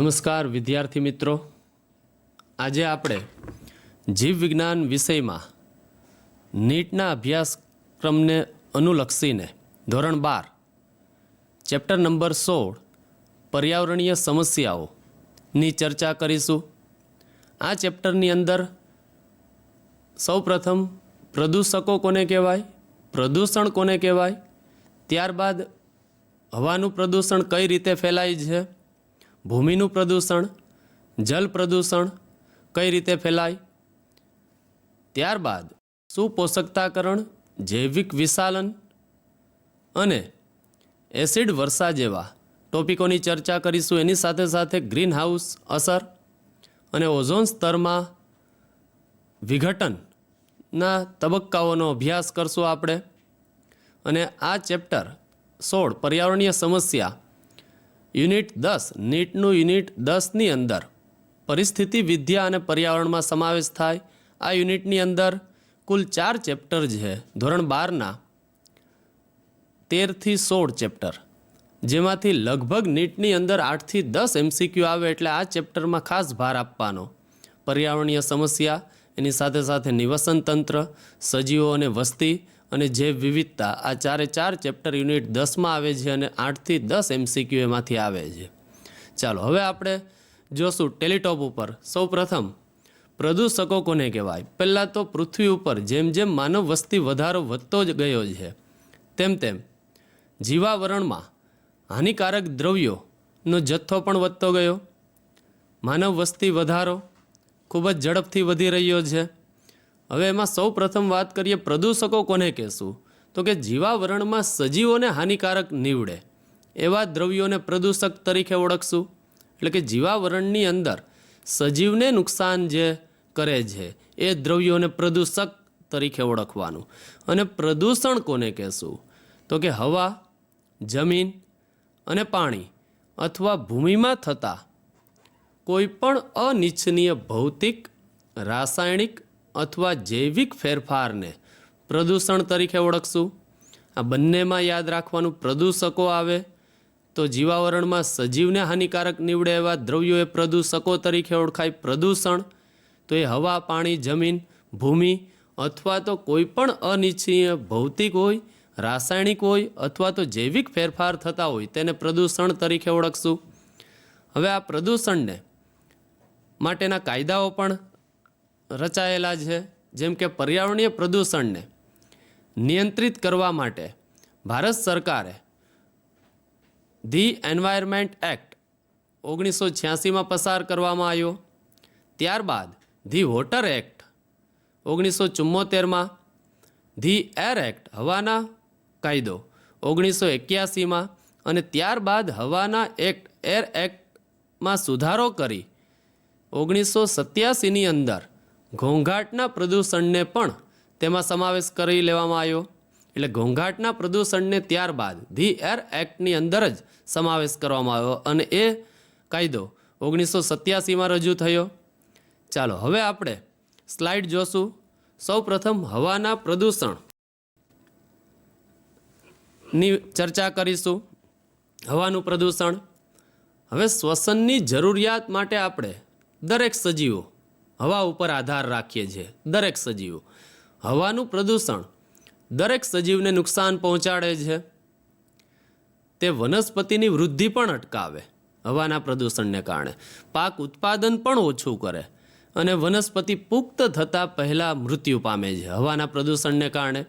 નમસ્કાર વિદ્યાર્થી મિત્રો, આજે આપણે જીવ વિજ્ઞાન વિષયમાં નીટના અભ્યાસક્રમને અનુલક્ષીને ધોરણ 12 ચેપ્ટર નંબર 16 પર્યાવરણીય સમસ્યાઓની ચર્ચા કરીશું। આ ચેપ્ટરની અંદર સૌપ્રથમ પ્રદૂષકો કોને કહેવાય, પ્રદૂષણ કોને કહેવાય, ત્યારબાદ હવાનું પ્રદૂષણ કઈ રીતે ફેલાય છે, ભૂમિનું પ્રદૂષણ, જલ પ્રદૂષણ કઈ રીતે ફેલાય, ત્યારબાદ સુપોષકતાકરણ, જૈવિક વિશાલન અને એસિડ વર્ષા જેવા ટોપિકોની ચર્ચા કરીશું। એની સાથે સાથે ગ્રીન હાઉસ અસર અને ઓઝોન સ્તરમાં વિઘટનના તબક્કાઓનો અભ્યાસ કરશું આપણે। અને આ ચેપ્ટર 16 પર્યાવરણીય સમસ્યા યુનિટ 10 નીટનું યુનિટ 10ની અંદર પરિસ્થિતિ વિદ્યા અને પર્યાવરણમાં સમાવેશ થાય। આ યુનિટની અંદર કુલ 4 ચેપ્ટર છે, ધોરણ 12ના 13 થી 16 ચેપ્ટર, જેમાંથી લગભગ નીટની અંદર 8 થી 10 MCQ આવે, એટલે આ ચેપ્ટરમાં ખાસ ભાર આપવાનો। પર્યાવરણીય સમસ્યા, એની સાથે સાથે નિવસન તંત્ર, સજીવો અને વસ્તી અને જૈવ વિવિધતા, આ 4 ચેપ્ટર યુનિટ 10માં આવે છે અને 8 થી 10 MCQ એમાંથી આવે છે। ચાલો હવે આપણે જોશું ટેલિટોપ ઉપર સૌપ્રથમ પ્રદૂષકો કોને કહેવાય। પહેલાં તો પૃથ્વી ઉપર જેમ જેમ માનવ વસ્તી વધારો વધતો જ ગયો છે, તેમ તેમ જીવાવરણમાં હાનિકારક દ્રવ્યોનો જથ્થો પણ વધતો ગયો। માનવ વસ્તી વધારો ખૂબ જ ઝડપથી વધી રહ્યો છે। હવે એમાં સૌ પ્રથમ વાત કરીએ પ્રદૂષકો કોને કહેશું, તો કે જીવાવરણમાં સજીવોને હાનિકારક નીવડે એવા દ્રવ્યોને પ્રદૂષક તરીકે ઓળખશું। એટલે કે જીવાવરણની અંદર સજીવને નુકસાન જે કરે છે એ દ્રવ્યોને પ્રદૂષક તરીકે ઓળખવાનું। અને પ્રદૂષણ કોને કહેશું, તો કે હવા, જમીન અને પાણી અથવા ભૂમિમાં થતા કોઈ પણ અનિચ્છનીય ભૌતિક, રાસાયણિક અથવા જૈવિક ફેરફારને પ્રદૂષણ તરીકે ઓળખશું। આ બંનેમાં યાદ રાખવાનું, પ્રદૂષકો આવે તો જીવાવરણમાં સજીવને હાનિકારક નીવડે એવા દ્રવ્યો એ પ્રદૂષકો તરીકે ઓળખાય। પ્રદૂષણ તો એ હવા, પાણી, જમીન, ભૂમિ અથવા તો કોઈ પણ અનિચ્છનીય ભૌતિક હોય, રાસાયણિક હોય અથવા તો જૈવિક ફેરફાર થતા હોય તેને પ્રદૂષણ તરીકે ઓળખશું। હવે આ પ્રદૂષણને માટેના કાયદાઓ પણ રચાયેલા છે, જેમ કે પર્યાવરણીય પ્રદૂષણને નિયંત્રિત કરવા માટે ભારત સરકારે ધી એન્વાયરમેન્ટ એક્ટ 1986માં પસાર કરવામાં આવ્યો। ત્યારબાદ ધી વોટર એક્ટ 1974માં, ધી એર એક્ટ હવાના કાયદો 1981માં અને ત્યારબાદ હવાના એક્ટ એર એક્ટમાં સુધારો કરી 1987ની અંદર ઘોંઘાટના પ્રદૂષણને પણ તેમાં સમાવેશ કરી લેવામાં આવ્યો। એટલે ઘોંઘાટના પ્રદૂષણને ત્યારબાદ ધી એર એક્ટની અંદર જ સમાવેશ કરવામાં આવ્યો અને એ કાયદો 1987માં રજૂ થયો। ચાલો હવે આપણે સ્લાઇડ જોશું। સૌપ્રથમ હવાના પ્રદૂષણની ચર્ચા કરીશું। હવાનું પ્રદૂષણ, હવે શ્વસનની જરૂરિયાત માટે આપણે દરેક સજીવો હવા ઉપર આધાર રાખીએ છીએ। દરેક સજીવો, હવાનું પ્રદૂષણ દરેક સજીવને નુકસાન પહોંચાડે છે। તે વનસ્પતિની વૃદ્ધિ પણ અટકાવે, હવાના પ્રદૂષણને કારણે પાક ઉત્પાદન પણ ઓછું કરે અને વનસ્પતિ પુખ્ત થતાં પહેલાં મૃત્યુ પામે છે હવાના પ્રદૂષણને કારણે।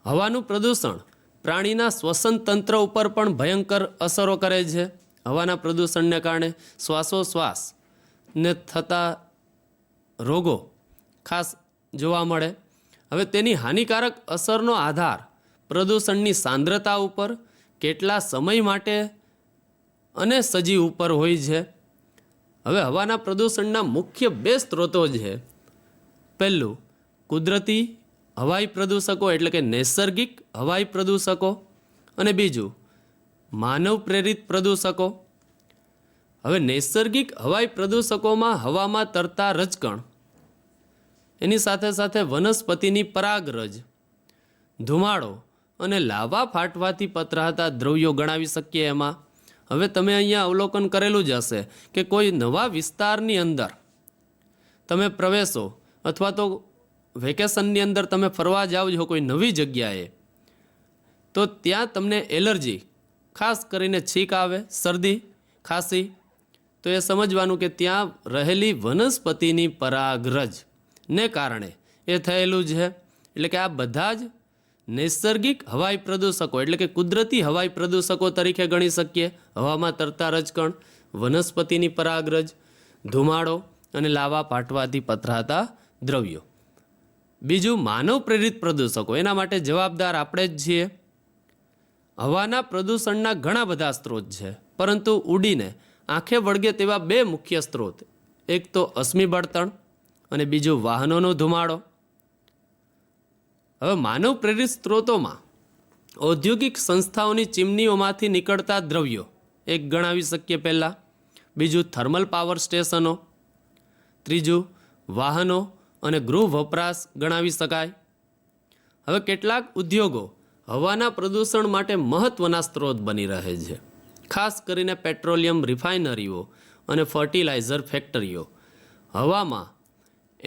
હવાનું પ્રદૂષણ પ્રાણીના શ્વસન તંત્ર ઉપર પણ ભયંકર અસરો કરે છે। હવાના પ્રદૂષણને કારણે શ્વાસોશ્વાસને થતા રોગો ખાસ જોવા મળે। હવે તેની હાનિકારક અસરનો આધાર પ્રદૂષણની સાંદ્રતા ઉપર, કેટલા સમય માટે અને સજીવ ઉપર હોય છે। હવે હવાના પ્રદૂષણના મુખ્ય 2 સ્ત્રોતો છે। પહેલું કુદરતી હવાઈ પ્રદૂષકો એટલે કે નૈસર્ગિક હવાઈ પ્રદૂષકો અને બીજું માનવ પ્રેરિત પ્રદૂષકો। હવે નૈસર્ગિક હવાઈ પ્રદૂષકોમાં હવામાં તરતા રજકણ, એની સાથે સાથે વનસ્પતિની પરાગરજ, ધુમાડો અને લાવા ફાટવાથી પતરાતા દ્રવ્યો ગણાવી શકીએ એમાં। હવે તમે અહીંયા અવલોકન કરેલું જ હશે કે કોઈ નવા વિસ્તારની અંદર તમે પ્રવેશો અથવા તો વેકેશનની અંદર તમે ફરવા જાઓ છો કોઈ નવી જગ્યાએ, તો ત્યાં તમને એલર્જી, ખાસ કરીને છીંક આવે, શરદી, ખાંસી, તો એ સમજવાનું કે ત્યાં રહેલી વનસ્પતિની પરાગરજને કારણે એ થયેલું છે. એટલે કે આ બધા જ નૈસર્ગિક હવાઈ પ્રદૂષકો એટલે કે કુદરતી હવાઈ પ્રદૂષકો તરીકે ગણી શકીએ. હવામાં તરતા રજકણ, વનસ્પતિની પરાગરજ, ધુમાડો અને લાવા પાટવાથી પથરાતા દ્રવ્યો. બીજું માનવ પ્રેરિત પ્રદૂષકો, એના માટે જવાબદાર આપણે જ છીએ. હવાના પ્રદૂષણના ઘણા બધા સ્ત્રોત છે, પરંતુ ઉડીને આંખે વળગે તેવા બે મુખ્ય સ્ત્રોત, એક તો અશ્મિ બળતણ અને બીજું વાહનોનો ધુમાડો. હવે માનવ પ્રેરિત સ્ત્રોતોમાં ઔદ્યોગિક સંસ્થાઓની ચીમનીઓમાંથી નીકળતા દ્રવ્યો એક ગણાવી શકીએ પહેલાં, બીજું થર્મલ પાવર સ્ટેશનો, ત્રીજું વાહનો અને ગૃહ વપરાશ ગણાવી શકાય. હવે કેટલાક ઉદ્યોગો હવાના પ્રદૂષણ માટે મહત્ત્વના સ્ત્રોત બની રહે છે, ખાસ કરીને પેટ્રોલિયમ રિફાઇનરીઓ અને ફર્ટિલાઇઝર ફેક્ટરીઓ હવામાં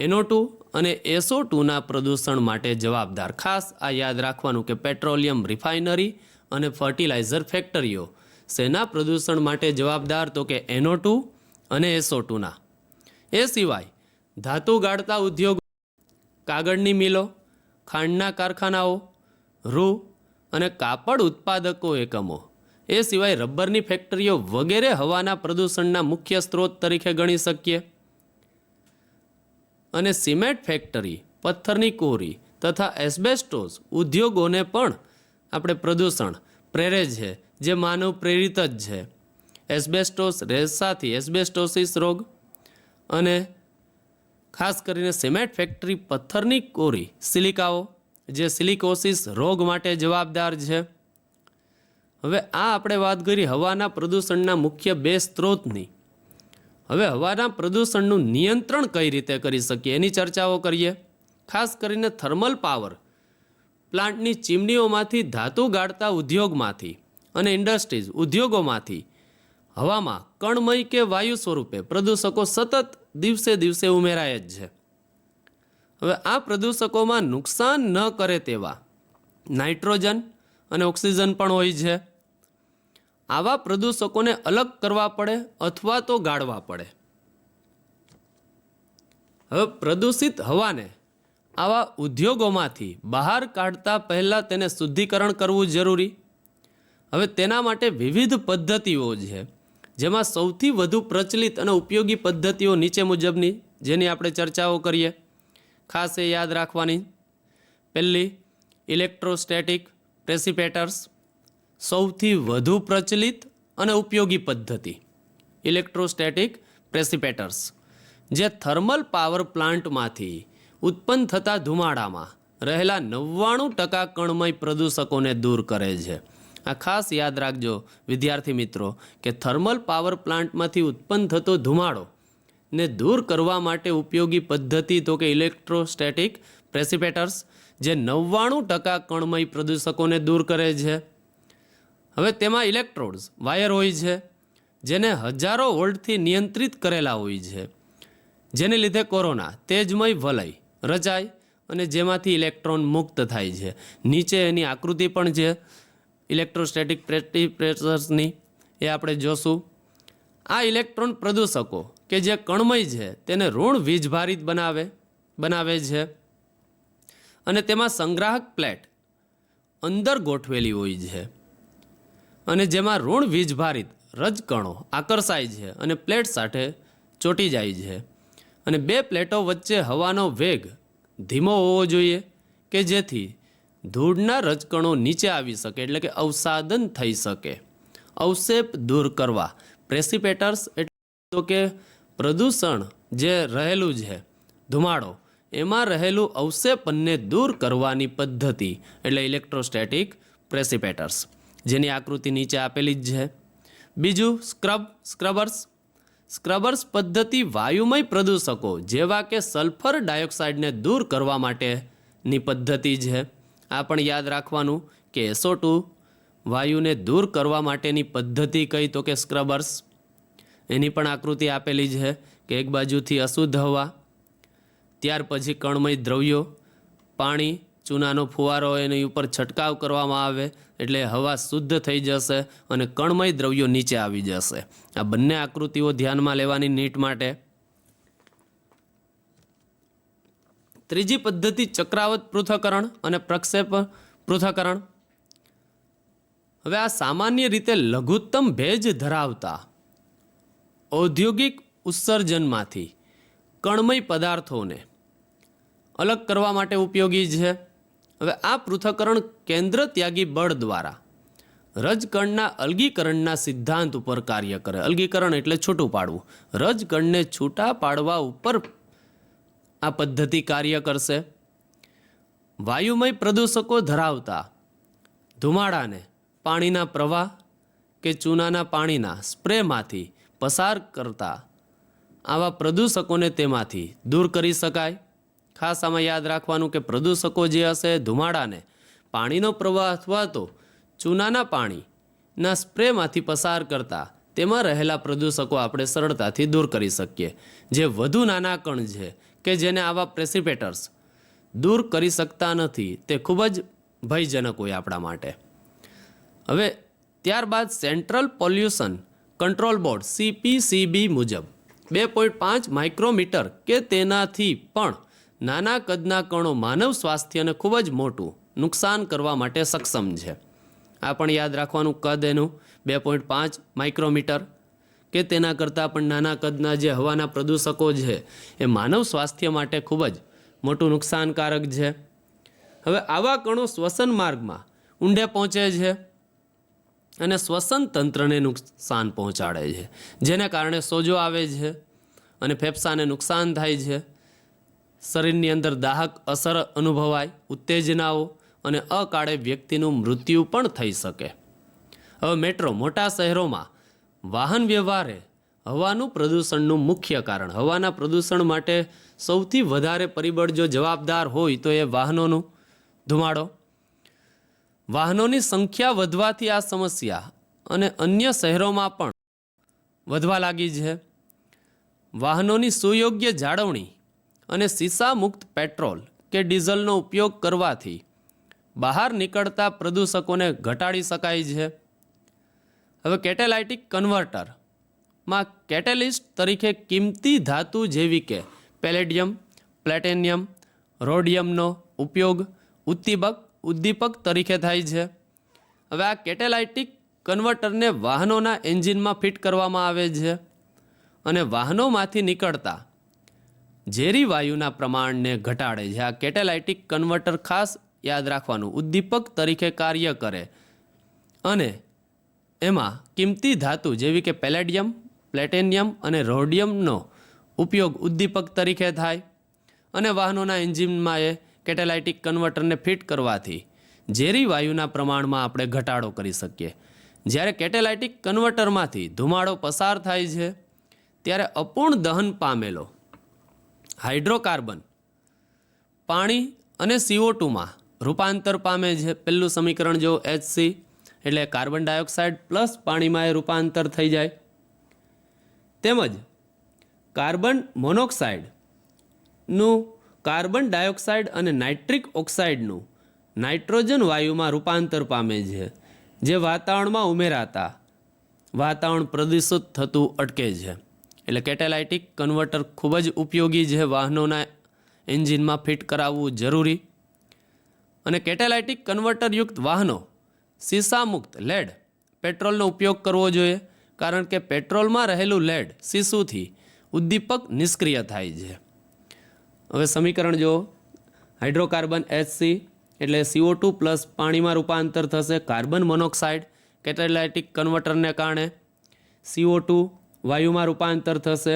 NO2 અને SO2ના પ્રદૂષણ માટે જવાબદાર. ખાસ આ યાદ રાખવાનું કે પેટ્રોલિયમ રિફાઇનરી અને ફર્ટિલાઇઝર ફેક્ટરીઓ શેના પ્રદૂષણ માટે જવાબદાર, તો કે NO2 અને SO2ના. એ સિવાય ધાતુ ગાળતા ઉદ્યોગ, કાગળની મિલો, ખાંડના કારખાનાઓ, રૂ અને કાપડ ઉત્પાદકો એકમો, એ સિવાય રબરની ફેક્ટરીઓ વગેરે હવાના પ્રદૂષણના મુખ્ય સ્ત્રોત તરીકે ગણી શકીએ. અને સિમેન્ટ ફેક્ટરી, પથ્થરની કોરી તથા એસ્બેસ્ટોસ ઉદ્યોગોને પણ આપણે પ્રદૂષણ પ્રેરે છે, જે માનવ પ્રેરિત જ છે. એસ્બેસ્ટોસ રેસાથી એસ્બેસ્ટોસિસ રોગ અને ખાસ કરીને સિમેન્ટ ફેક્ટરી, પથ્થરની કોરી, સિલિકાઓ, જે સિલિકોસિસ રોગ માટે જવાબદાર છે. હવે આ આપણે વાત કરી હવાના પ્રદૂષણના મુખ્ય બે સ્ત્રોતની. હવે હવાના પ્રદૂષણનું નિયંત્રણ કઈ રીતે કરી શકીએ એની ચર્ચાઓ કરીએ. ખાસ કરીને થર્મલ પાવર પ્લાન્ટની ચીમનીઓમાંથી, ધાતુ ગાળતા ઉદ્યોગમાંથી અને ઇન્ડસ્ટ્રીઝ ઉદ્યોગોમાંથી હવામાં કણમય કે વાયુ સ્વરૂપે પ્રદૂષકો સતત દિવસે દિવસે ઉમેરાય જ છે. હવે આ પ્રદૂષકોમાં નુકસાન ન કરે તેવા નાઇટ્રોજન અને ઓક્સિજન પણ હોય છે. આવા પ્રદૂષકોને અલગ કરવા પડે અથવા તો ગાળવા પડે. હવે પ્રદૂષિત હવાને આવા ઉદ્યોગોમાંથી બહાર કાઢતા પહેલાં તેને શુદ્ધિકરણ કરવું જરૂરી. હવે તેના માટે વિવિધ પદ્ધતિઓ છે, જેમાં સૌથી વધુ પ્રચલિત અને ઉપયોગી પદ્ધતિઓ નીચે મુજબની, જેની આપણે ચર્ચાઓ કરીએ. ખાસ એ યાદ રાખવાની. પહેલી, ઇલેક્ટ્રોસ્ટેટિક પ્રેસિપેટર્સ, સૌથી વધુ પ્રચલિત અને ઉપયોગી પદ્ધતિ. ઇલેક્ટ્રોસ્ટેટિક પ્રેસિપેટર્સ જે થર્મલ પાવર પ્લાન્ટમાંથી ઉત્પન્ન થતા ધુમાડામાં રહેલા 99% કણમય પ્રદૂષકોને દૂર કરે છે. આ ખાસ યાદ રાખજો વિદ્યાર્થી મિત્રો કે થર્મલ પાવર પ્લાન્ટમાંથી ઉત્પન્ન થતો ધુમાડો ને દૂર કરવા માટે ઉપયોગી પદ્ધતિ તો કે ઇલેક્ટ્રોસ્ટેટિક પ્રેસિપેટર્સ, જે 99% કણમય પ્રદૂષકોને દૂર કરે છે. હવે તેમાં ઇલેક્ટ્રોડ્સ, વાયર હોય છે, જેને હજારો વોલ્ટથી નિયંત્રિત કરેલા હોય છે, જેને લીધે કોરોના તેજમય વલય રચાય અને જેમાંથી ઇલેક્ટ્રોન મુક્ત થાય છે. નીચે એની આકૃતિ પણ છે ઇલેક્ટ્રોસ્ટેટિક પ્રેસિપેટર્સની, એ આપણે જોશું. આ ઇલેક્ટ્રોન પ્રદૂષકો કે જે કણમય છે તેને ઋણ વીજભારિત બનાવે છે અને તેમાં સંગ્રાહક પ્લેટ અંદર ગોઠવેલી હોય છે અને જેમાં ઋણ વીજભારિત રજકણો આકર્ષાય છે અને પ્લેટ સાથે ચોંટી જાય છે. અને બે પ્લેટો વચ્ચે હવાનો વેગ ધીમો હોવો જોઈએ કે જેથી ધૂળના રજકણો નીચે આવી શકે, એટલે કે અવસાદન થઈ શકે. અવક્ષેપ દૂર કરવા પ્રેસિપેટર્સ એટલે તો કે પ્રદૂષણ જે રહેલું છે, ધુમાડો, એમાં રહેલું અવક્ષેપનને દૂર કરવાની પદ્ધતિ એટલે ઇલેક્ટ્રોસ્ટેટિક પ્રેસિપેટર્સ, જેની આકૃતિ નીચે આપેલી જ છે. બીજું સ્ક્રબર્સ પદ્ધતિ વાયુમય પ્રદૂષકો જેવા કે સલ્ફર ડાયોક્સાઇડને દૂર કરવા માટેની પદ્ધતિ છે. આ પણ યાદ રાખવાનું કે SO2 વાયુને દૂર કરવા માટેની પદ્ધતિ કઈ? તો કે સ્ક્રબર્સ. એની પણ આકૃતિ આપેલી છે કે એક બાજુથી અશુદ્ધ હવા, ત્યાર પછી કણમય દ્રવ્યો, પાણી, ચૂનાનો ફુવારો એની ઉપર છંટકાવ કરવામાં આવે એટલે હવા શુદ્ધ થઈ જશે અને કણમય દ્રવ્યો નીચે આવી જશે. આ બંને આકૃતિઓ ધ્યાનમાં લેવાની નીટ માટે. ત્રીજી પદ્ધતિ ચક્રાવત પૃથ્થકરણ અને પ્રક્ષેપ પૃથ્થકરણ. હવે આ સામાન્ય રીતે લઘુત્તમ ભેજ ધરાવતા ઔદ્યોગિક ઉત્સર્જનમાંથી કણમય પદાર્થોને અલગ કરવા માટે ઉપયોગી છે. હવે આ પૃથ્થકરણ કેન્દ્ર ત્યાગી બળ દ્વારા રજકણના અલગીકરણના સિદ્ધાંત ઉપર કાર્ય કરે. અલગીકરણ એટલે છૂટું પાડવું. રજકણને છૂટા પાડવા ઉપર આ પદ્ધતિ કાર્ય કરશે. વાયુમય પ્રદૂષકો ધરાવતા ધુમાડાને પાણીના પ્રવાહ કે ચૂનાના પાણીના સ્પ્રેમાંથી પસાર કરતા આવા પ્રદૂષકોને તેમાંથી દૂર કરી શકાય. ખાસ આમાં યાદ રાખવાનું કે પ્રદૂષકો જે હશે ધુમાડાને પાણીનો પ્રવાહ અથવા તો ચૂનાના પાણીના સ્પ્રેમાંથી પસાર કરતા તેમાં રહેલા પ્રદૂષકો આપણે સરળતાથી દૂર કરી શકીએ. જે વધુ નાના કણ છે કે જેને આવા પ્રેસિપિટેટર્સ દૂર કરી શકતા નથી તે ખૂબ જ ભયજનક હોય આપણા માટે. હવે ત્યારબાદ central pollution control board CPCB મુજબ 2.5 માઇક્રોમીટર કે તેનાથી પણ નાના કદના કણો માનવ સ્વાસ્થ્યને ખૂબ જ મોટું નુકસાન કરવા માટે સક્ષમ છે. આ પણ યાદ રાખવાનું, કદ એનું 2.5 માઇક્રોમીટર કે તેના કરતાં પણ નાના કદના જે હવાના પ્રદૂષકો છે એ માનવ સ્વાસ્થ્ય માટે ખૂબ જ મોટું નુકસાનકારક છે. હવે આવા કણો શ્વસન માર્ગમાં ઊંડે પહોંચે છે અને શ્વસન તંત્રને નુકસાન પહોંચાડે છે, જેને કારણે સોજો આવે છે અને ફેફસાને નુકસાન થાય છે. શરીરની અંદર દાહક અસર અનુભવાય, ઉત્તેજનાઓ અને અકાળે વ્યક્તિનું મૃત્યુ પણ થઈ શકે. હવે મેટ્રો મોટા શહેરોમાં વાહન વ્યવહારે હવાનું પ્રદૂષણનું મુખ્ય કારણ. હવાના પ્રદૂષણ માટે સૌથી વધારે પરિબળ જો જવાબદાર હોય તો એ વાહનોનું ધુમાડો. વાહનોની સંખ્યા વધવાથી આ સમસ્યા અને અન્ય શહેરોમાં પણ વધવા લાગી છે. વાહનોની સુયોગ્ય જાળવણી અને શીશા મુક્ત પેટ્રોલ કે ડીઝલનો ઉપયોગ કરવાથી બહાર નીકળતા પ્રદૂષકોને ઘટાડી શકાય છે. હવે કેટેલાઇટિક કન્વર્ટરમાં કેટેલિસ્ટ તરીકે કિંમતી ધાતુ જેવી કે પેલેડિયમ, પ્લેટિનિયમ, રોડિયમનો ઉપયોગ ઉદ્દીપક તરીકે થાય છે. હવે આ કેટેલાઇટિક કન્વર્ટરને વાહનોના એન્જિનમાં ફિટ કરવામાં આવે છે અને વાહનોમાંથી નીકળતા ઝેરી વાયુના પ્રમાણને ઘટાડે છે. આ કેટેલાઇટિક કન્વર્ટર ખાસ યાદ રાખવાનું ઉદ્દીપક તરીકે કાર્ય કરે અને એમાં કિંમતી ધાતુ જેવી કે પેલેડિયમ, પ્લેટિનિયમ અને રોડિયમનો ઉપયોગ ઉદ્દીપક તરીકે થાય અને વાહનોના એન્જિનમાં એ કેટેલાઇટિક કન્વર્ટરને ફિટ કરવાથી ઝેરી વાયુના પ્રમાણમાં આપણે ઘટાડો કરી શકીએ. જ્યારે કેટેલાઇટિક કન્વર્ટરમાંથી ધુમાડો પસાર થાય છે ત્યારે અપૂર્ણ દહન પામેલો હાઇડ્રોકાર્બન પાણી અને CO2માં રૂપાંતર પામે છે. પહેલું સમીકરણ જો HC એટલે કાર્બન ડાયોક્સાઇડ પ્લસ પાણીમાં એ રૂપાંતર થઈ જાય. તેમજ કાર્બન મોનોક્સાઇડનું કાર્બન ડાયોક્સાઇડ અને નાઇટ્રિક ઓક્સાઇડનું નાઇટ્રોજન વાયુમાં રૂપાંતર પામે છે, જે વાતાવરણમાં ઉમેરાતા વાતાવરણ પ્રદૂષિત થતું અટકે છે. એટલે કેટેલાઇટિક કન્વર્ટર ખૂબ જ ઉપયોગી છે. વાહનોના એન્જિનમાં ફિટ કરાવવું જરૂરી. અને કેટેલાઇટિક કન્વર્ટરયુક્ત વાહનો શીશા મુક્ત લેડ પેટ્રોલનો ઉપયોગ કરવો જોઈએ, કારણ કે પેટ્રોલમાં રહેલું લેડ શીશુથી ઉદ્દીપક નિષ્ક્રિય થાય છે. હવે સમીકરણ જો હાઇડ્રોકાર્બન HC એટલે CO2 પ્લસ પાણીમાં રૂપાંતર થશે. કાર્બન મોનોક્સાઇડ કેટેલાઇટિક કન્વર્ટરને કારણે CO2 વાયુમાં રૂપાંતર થશે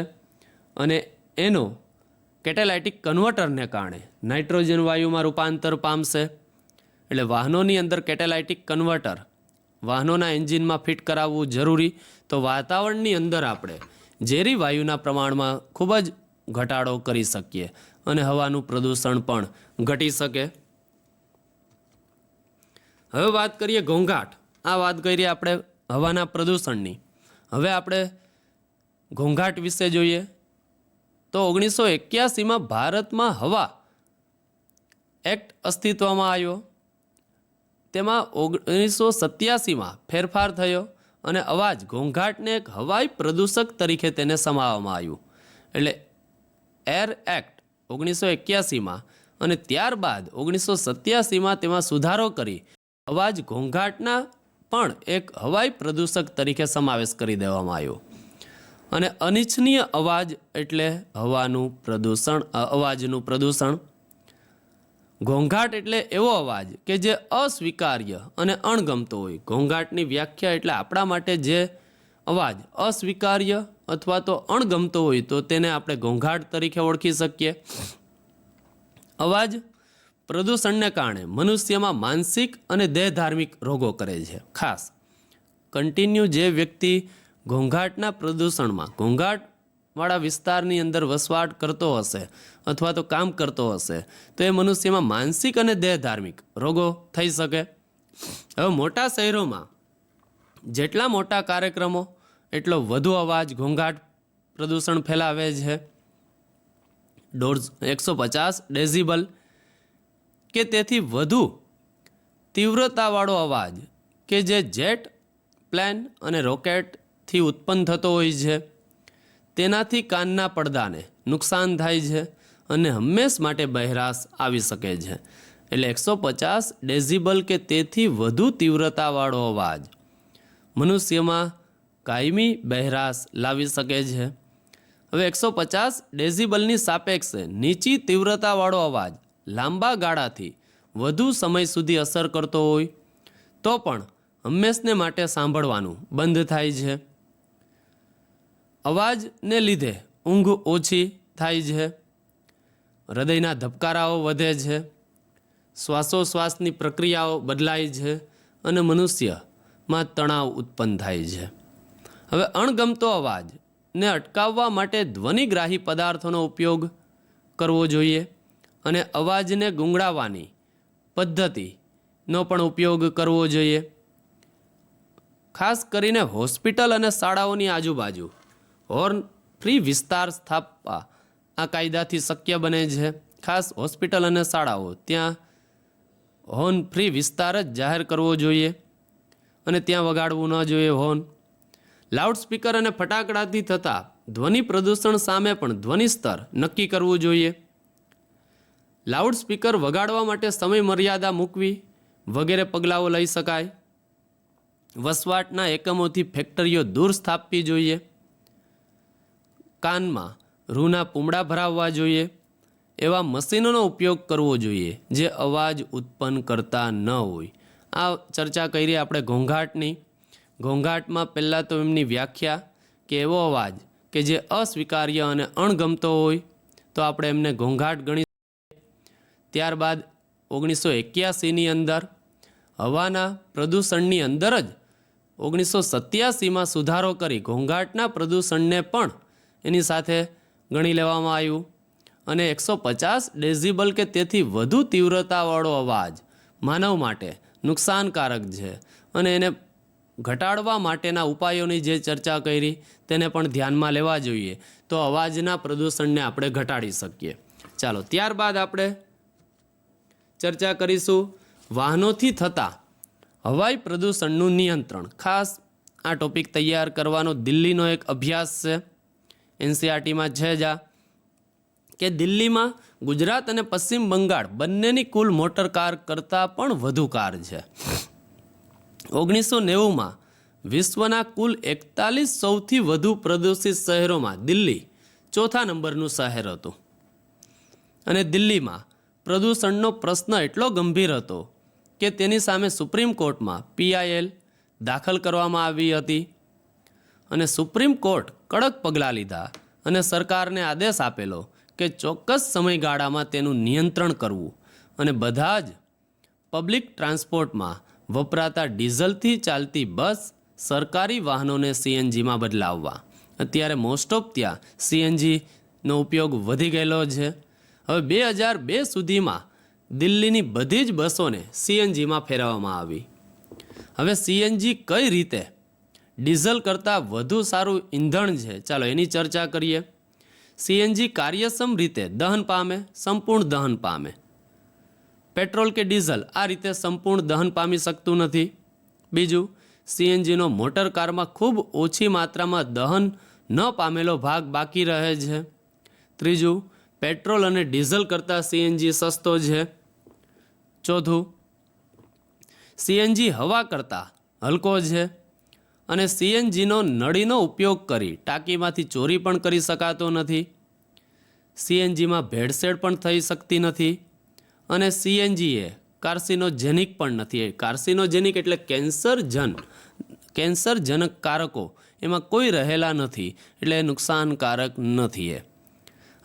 અને એનો કેટેલાઇટિક કન્વર્ટરને કારણે નાઇટ્રોજન વાયુમાં રૂપાંતર પામશે. એટલે વાહનોની અંદર કેટેલાઇટિક કન્વર્ટર વાહનોના એન્જિનમાં ફિટ કરાવવું જરૂરી. તો વાતાવરણની અંદર આપણે ઝેરી વાયુના પ્રમાણમાં ખૂબ જ ઘટાડો કરી શકીએ અને હવાનું પ્રદૂષણ પણ ઘટી શકે. હવે વાત કરીએ ઘોંઘાટ આ વાત કરી આપણે હવાના પ્રદૂષણની. હવે આપણે ઘોંઘાટ વિશે જોઈએ તો 1981માં ભારતમાં હવા એક્ટ અસ્તિત્વમાં આવ્યો. તેમાં 1987માં ફેરફાર થયો અને અવાજ ઘોંઘાટને એક હવાઈ પ્રદૂષક તરીકે તેને સમાવવામાં આવ્યું. એટલે એર એક્ટ 1981માં અને ત્યારબાદ 1987માં તેમાં સુધારો કરી અવાજ ઘોંઘાટના પણ એક હવાઈ પ્રદૂષક તરીકે સમાવેશ કરી દેવામાં આવ્યો. અને અનિચ્છનીય અવાજ એટલે હવાનું પ્રદૂષણ, અવાજનું પ્રદૂષણ. ઘોંઘાટ એટલે એવો અવાજ કે જે અસ્વીકાર્ય અને અણગમતો હોય. ઘોંઘાટની વ્યાખ્યા એટલે આપણા માટે જે અવાજ અસ્વીકાર્ય અથવા તો અણગમતો હોય તો તેને આપણે ઘોંઘાટ તરીકે ઓળખી શકીએ. અવાજ પ્રદૂષણને કારણે મનુષ્યમાં માનસિક અને દેહધાર્મિક રોગો કરે છે. ખાસ કન્ટિન્યુ જે વ્યક્તિ ઘોંઘાટના પ્રદૂષણમાં, ઘોંઘાટવાળા વિસ્તારની અંદર વસવાટ કરતો હશે અથવા તો કામ કરતો હશે તો એ મનુષ્યમાં માનસિક અને દેહધાર્મિક રોગો થઈ શકે. હવે મોટા શહેરોમાં જેટલા મોટા કાર્યક્રમો એટલો વધુ અવાજ ઘોંઘાટ પ્રદૂષણ ફેલાવે છે. 150 ડેસિબલ કે તેથી વધુ તીવ્રતાવાળો અવાજ કે જે જેટ, પ્લેન અને રોકેટથી ઉત્પન્ન થતો હોય છે તેનાથી કાનના પડદાને નુકસાન થાય છે અને હંમેશ માટે બહેરાશ આવી શકે છે. એટલે 150 ડેસિબલ કે તેથી વધુ તીવ્રતાવાળો અવાજ મનુષ્યમાં કાયમી બહેરાશ લાવી શકે છે. હવે 150 ડેસિબલની સાપેક્ષે નીચી તીવ્રતાવાળો અવાજ લાંબા ગાળાથી વધુ સમય સુધી અસર કરતો હોય તો પણ હંમેશને માટે સાંભળવાનું બંધ થાય છે. અવાજને લીધે ઊંઘ ઓછી થાય છે, હૃદયના ધબકારાઓ વધે છે, શ્વાસોશ્વાસની પ્રક્રિયાઓ બદલાય છે અને મનુષ્યમાં તણાવ ઉત્પન્ન થાય છે. હવે અણગમતો અવાજને અટકાવવા માટે ધ્વનિગ્રાહી પદાર્થોનો ઉપયોગ કરવો જોઈએ અને અવાજને ગુંગળાવવાની પદ્ધતિનો પણ ઉપયોગ કરવો જોઈએ. ખાસ કરીને હોસ્પિટલ અને શાળાઓની આજુબાજુ હોર્ન ફ્રી વિસ્તાર સ્થાપવા આ કાયદાથી શક્ય બને છે. ખાસ હોસ્પિટલ અને શાળાઓ ત્યાં હોર્ન ફ્રી વિસ્તાર જ જાહેર કરવો જોઈએ અને ત્યાં વગાડવું ન જોઈએ હોર્ન. લાઉડસ્પીકર અને ફટાકડાથી થતા ધ્વનિ પ્રદૂષણ સામે પણ ધ્વનિ સ્તર નક્કી કરવું જોઈએ. લાઉડસ્પીકર વગાડવા માટે સમય મર્યાદા મૂકવી વગેરે પગલાઓ લઈ શકાય. વસવાટના એકમોથી ફેક્ટરીઓ દૂર સ્થાપવી જોઈએ. કાનમાં રૂના પૂમડા ભરાવવા જોઈએ. એવા મશીનોનો ઉપયોગ કરવો જોઈએ જે અવાજ ઉત્પન્ન કરતા ન હોય. આ ચર્ચા કરી આપણે ઘોંઘાટની. ઘોંઘાટમાં પહેલાં તો એમની વ્યાખ્યા કે એવો અવાજ કે જે અસ્વીકાર્ય અને અણગમતો હોય તો આપણે એમને ઘોંઘાટ ગણી. ત્યારબાદ 1981ની અંદર હવાના પ્રદૂષણની અંદર જ 1987માં સુધારો કરી ઘોંઘાટના પ્રદૂષણને પણ એની સાથે ગણી લેવામાં આવ્યું અને 150 ડેસિબલ કે તેથી વધુ તીવ્રતાવાળો અવાજ માનવ માટે નુકસાનકારક છે અને એને ઘટાડવા માટેના ઉપાયોની જે ચર્ચા કરી તેને પણ ધ્યાનમાં લેવા જોઈએ તો અવાજના પ્રદૂષણને આપણે ઘટાડી શકીએ. ચાલો ત્યારબાદ આપણે ચર્ચા કરીશું વાહનોથી થતા હવાઈ પ્રદૂષણનું નિયંત્રણ. ખાસ આ ટોપિક તૈયાર કરવાનો દિલ્હીનો એક અભ્યાસ છે, એનસીઆરટીમાં છે જ આ, કે દિલ્હીમાં ગુજરાત અને પશ્ચિમ બંગાળ બંનેની કુલ મોટર કાર કરતાં પણ વધુ કાર છે. 1990માં વિશ્વના કુલ 41 સૌથી વધુ પ્રદૂષિત શહેરોમાં દિલ્હી ચોથા નંબરનું શહેર હતું અને દિલ્હીમાં પ્રદૂષણનો પ્રશ્ન એટલો ગંભીર હતો કે તેની સામે સુપ્રીમ કોર્ટમાં PIL દાખલ કરવામાં આવી હતી અને સુપ્રીમ કોર્ટ કડક પગલાં લીધા અને સરકારને આદેશ આપેલો કે ચોક્કસ સમયગાળામાં તેનું નિયંત્રણ કરવું અને બધા જ પબ્લિક ટ્રાન્સપોર્ટમાં વપરાતા ડીઝલથી ચાલતી બસ, સરકારી વાહનોને CNGમાં બદલાવવા. અત્યારે મોસ્ટ ઓફ ત્યાં CNGનો ઉપયોગ વધી ગયેલો છે. હવે 2002 સુધીમાં દિલ્હીની બધી જ બસોને CNGમાં ફેરવવામાં આવી હવે સીએનજી કઈ રીતે ડીઝલ કરતાં વધુ સારું ઈંધણ છે, ચાલો એની ચર્ચા કરીએ. સીએનજી કાર્યક્ષમ રીતે દહન પામે, સંપૂર્ણ દહન પામે. પેટ્રોલ કે ડીઝલ આ રીતે સંપૂર્ણ દહન પામી શકતું નથી. બીજું, સીએનજીનો મોટર કારમાં ખૂબ ઓછી માત્રામાં દહન ન પામેલો ભાગ બાકી રહે છે. ત્રીજું, પેટ્રોલ અને ડીઝલ કરતાં સીએનજી સસ્તો છે. ચોથું, સીએનજી હવા કરતાં હલકો છે અને સીએનજીનો નળીનો ઉપયોગ કરી ટાંકીમાંથી ચોરી પણ કરી શકાતો નથી. સીએનજીમાં ભેળસેળ પણ થઈ શકતી નથી અને સીએનજી એ કાર્સિનોજેનિક પણ નથી. કાર્સિનોજેનિક એટલે કેન્સરજનક કારકો એમાં કોઈ રહેલા નથી, એટલે નુકસાનકારક નથી.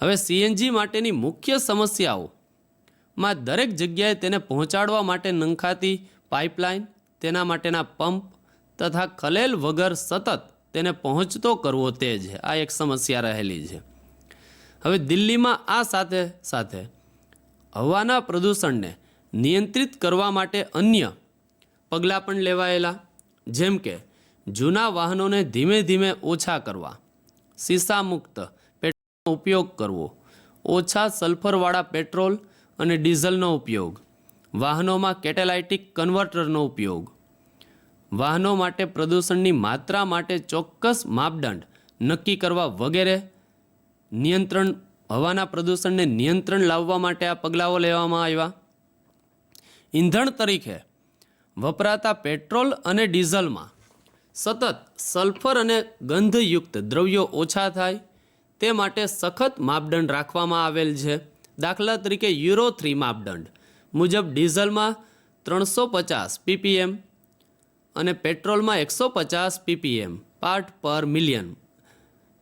હવે સીએનજી માટેની મુખ્ય સમસ્યાઓમાં દરેક જગ્યાએ તેને પહોંચાડવા માટે નંખાતી પાઇપલાઇન, તેના માટેના પંપ તથા ખલેલ વગર સતત તેને પહોંચતો કરવો તે છે. આ એક સમસ્યા રહેલી છે. હવે દિલ્હીમાં આ સાથે સાથે હવાના પ્રદૂષણને નિયંત્રિત કરવા માટે અન્ય પગલાં પણ લેવાયેલા, જેમ કે જૂના વાહનોને ધીમે ધીમે ઓછા કરવા, શીશા મુક્ત પેટ્રોલનો ઉપયોગ કરવો, ઓછા સલ્ફરવાળા પેટ્રોલ અને ડીઝલનો ઉપયોગ, વાહનોમાં કેટેલાઇટિક કન્વર્ટરનો ઉપયોગ, વાહનો માટે પ્રદૂષણની માત્રા માટે ચોક્કસ માપદંડ નક્કી કરવા વગેરે નિયંત્રણ, હવાના પ્રદૂષણને નિયંત્રણ લાવવા માટે આ પગલાઓ લેવામાં આવ્યા. ઈંધણ તરીકે વપરાતા પેટ્રોલ અને ડીઝલમાં સતત સલ્ફર અને ગંધયુક્ત દ્રવ્યો ઓછા થાય તે માટે સખત માપદંડ રાખવામાં આવેલ છે. દાખલા તરીકે યુરો 3 માપદંડ મુજબ ડીઝલમાં 350 ppm અને પેટ્રોલમાં 150 ppm પાર્ટ પર મિલિયન.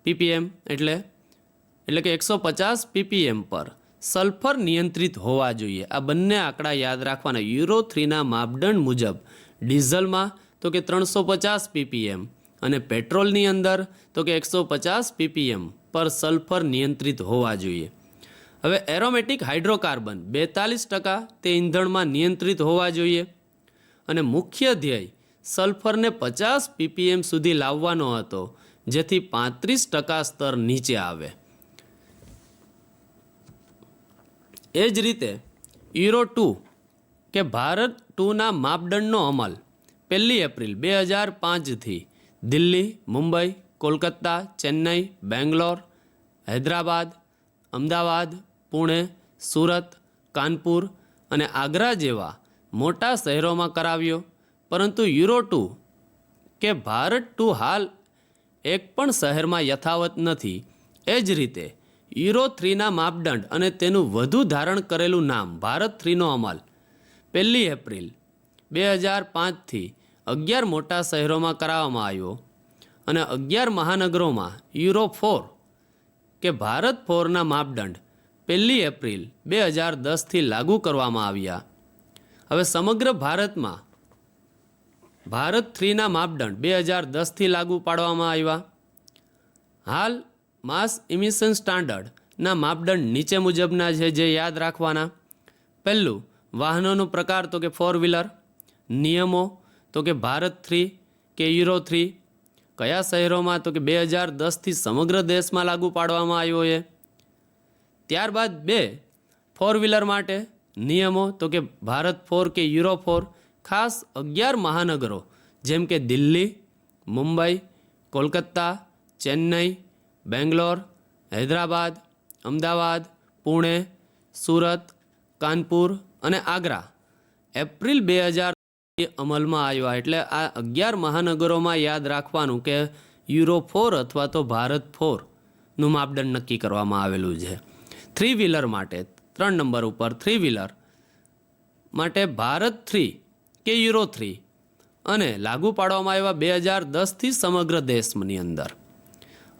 ppm એટલે કે 150 ppm પર સલ્ફર નિયંત્રિત હોવા જોઈએ. આ બંને આંકડા યાદ રાખવાના. યુરો 3ના માપદંડ મુજબ ડીઝલમાં તો કે 350 ppm અને પેટ્રોલની અંદર તો કે 150 ppm પર સલ્ફર નિયંત્રિત હોવા જોઈએ. હવે એરોમેટિક હાઇડ્રોકાર્બન 42% તે ઈંધણમાં નિયંત્રિત હોવા જોઈએ અને મુખ્ય ધ્યેય સલ્ફરને 50 ppm સુધી લાવવાનો હતો, જેથી 35% સ્તર નીચે આવે. એ જ રીતે યુરો 2 કે ભારત 2ના માપદંડનો અમલ 1 એપ્રિલ 2005થી દિલ્હી, મુંબઈ, કોલકાતા, ચેન્નઈ, બેંગ્લોર, હૈદરાબાદ, અમદાવાદ, પુણે, સુરત, કાનપુર અને આગ્રા જેવા મોટા શહેરોમાં કરાવ્યો. પરંતુ યુરો 2 કે ભારત 2 હાલ એક પણ શહેરમાં યથાવત નથી. એ જ રીતે યુરો 3ના માપદંડ અને તેનું વધુ ધારણ કરેલું નામ ભારત 3નો અમલ 1 એપ્રિલ 2005થી 11 મોટા શહેરોમાં કરાવવામાં આવ્યો અને 11 મહાનગરોમાં યુરો 4 કે ભારત 4ના માપદંડ 1 એપ્રિલ 2010થી લાગુ કરવામાં આવ્યા. હવે સમગ્ર ભારતમાં ભારત 3ના માપદંડ 2010થી લાગુ પાડવામાં આવ્યા. હાલ માસ ઇમિશન સ્ટાન્ડર્ડના માપદંડ નીચે મુજબના છે, જે યાદ રાખવાના. પહેલું, વાહનોનો પ્રકાર તો કે 4 વ્હીલર. નિયમો તો કે ભારત 3 કે યુરો 3. કયા શહેરોમાં તો કે 2010થી સમગ્ર દેશમાં લાગુ પાડવામાં આવ્યો છે. ત્યારબાદ 2, 4 વ્હીલર માટે નિયમો તો કે ભારત 4 કે યુરો 4. ખાસ 11 મહાનગરો જેમ કે દિલ્હી, મુંબઈ, કોલકાતા, ચેન્નઈ, બેંગ્લોર, હૈદરાબાદ, અમદાવાદ, પુણે, સુરત, કાનપુર અને આગ્રા એપ્રિલ 2000 અમલમાં આવ્યા. એટલે આ 11 મહાનગરોમાં યાદ રાખવાનું કે યુરો 4 અથવા તો ભારત 4નું માપદંડ નક્કી કરવામાં આવેલું છે. 3 વ્હીલર માટે 3 નંબર ઉપર 3 વ્હીલર માટે ભારત 3 કે યુરો 3 અને લાગુ પાડવામાં આવ્યા 2010થી સમગ્ર દેશની અંદર.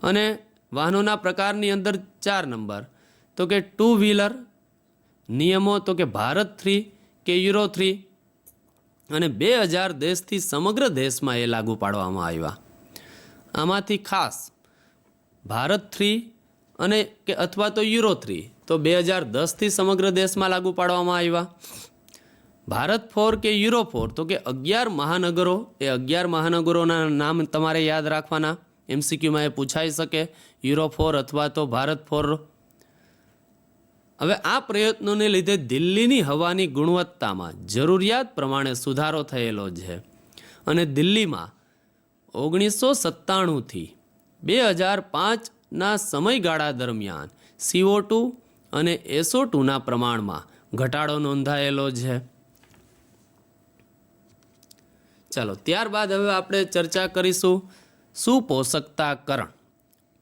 અને વાહનોના પ્રકારની અંદર 4 નંબર તો કે 2 વ્હીલર. નિયમો તો કે ભારત 3 કે યુરો 3 અને 2000 દેશથી સમગ્ર દેશમાં એ લાગુ પાડવામાં આવ્યા. આમાંથી ખાસ ભારત 3 અને કે અથવા તો યુરો 3 તો 2010થી સમગ્ર દેશમાં લાગુ પાડવામાં આવ્યા. ભારત 4 કે યુરો 4, તો કે 11 મહાનગરો, એ 11 મહાનગરોના નામ તમારે યાદ રાખવાના. એમસીક્યુમાં એ પૂછાઈ શકે, યુરો 4 અથવા તો ભારત 4. હવે આ પ્રયત્નોને લીધે દિલ્હીની હવાની ગુણવત્તામાં જરૂરિયાત પ્રમાણે સુધારો થયેલો છે અને દિલ્હીમાં 1997થી 2005ના સમયગાળા દરમિયાન CO2 અને SO2ના પ્રમાણમાં ઘટાડો નોંધાયેલો છે. ચાલો, ત્યારબાદ હવે આપણે ચર્ચા કરીશું સુપોષકતાકરણ.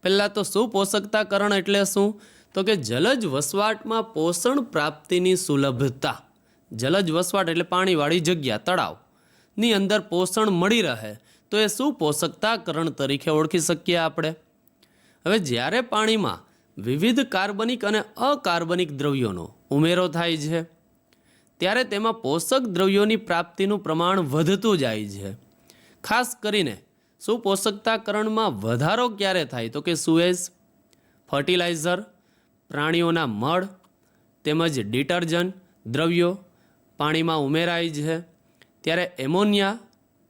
પહેલાં તો સુપોષકતાકરણ એટલે શું? તો કે જલજ વસવાટમાં પોષણ પ્રાપ્તિની સુલભતા. જલજ વસવાટ એટલે પાણીવાળી જગ્યા, તળાવની અંદર પોષણ મળી રહે તો એ સુપોષકતાકરણ તરીકે ઓળખી શકીએ આપણે. હવે જ્યારે પાણીમાં વિવિધ કાર્બનિક અને અકાર્બનિક દ્રવ્યોનો ઉમેરો થાય છે ત્યારે તેમાં પોષક દ્રવ્યોની પ્રાપ્તિનું પ્રમાણ વધતું જાય છે. ખાસ કરીને સુપોષકતાકરણમાં વધારો ક્યારે થાય? તો કે સુએજ, ફર્ટિલાઇઝર, પ્રાણીઓના મળ તેમજ ડિટર્જન્ટ દ્રવ્યો પાણીમાં ઉમેરાય છે ત્યારે એમોનિયા,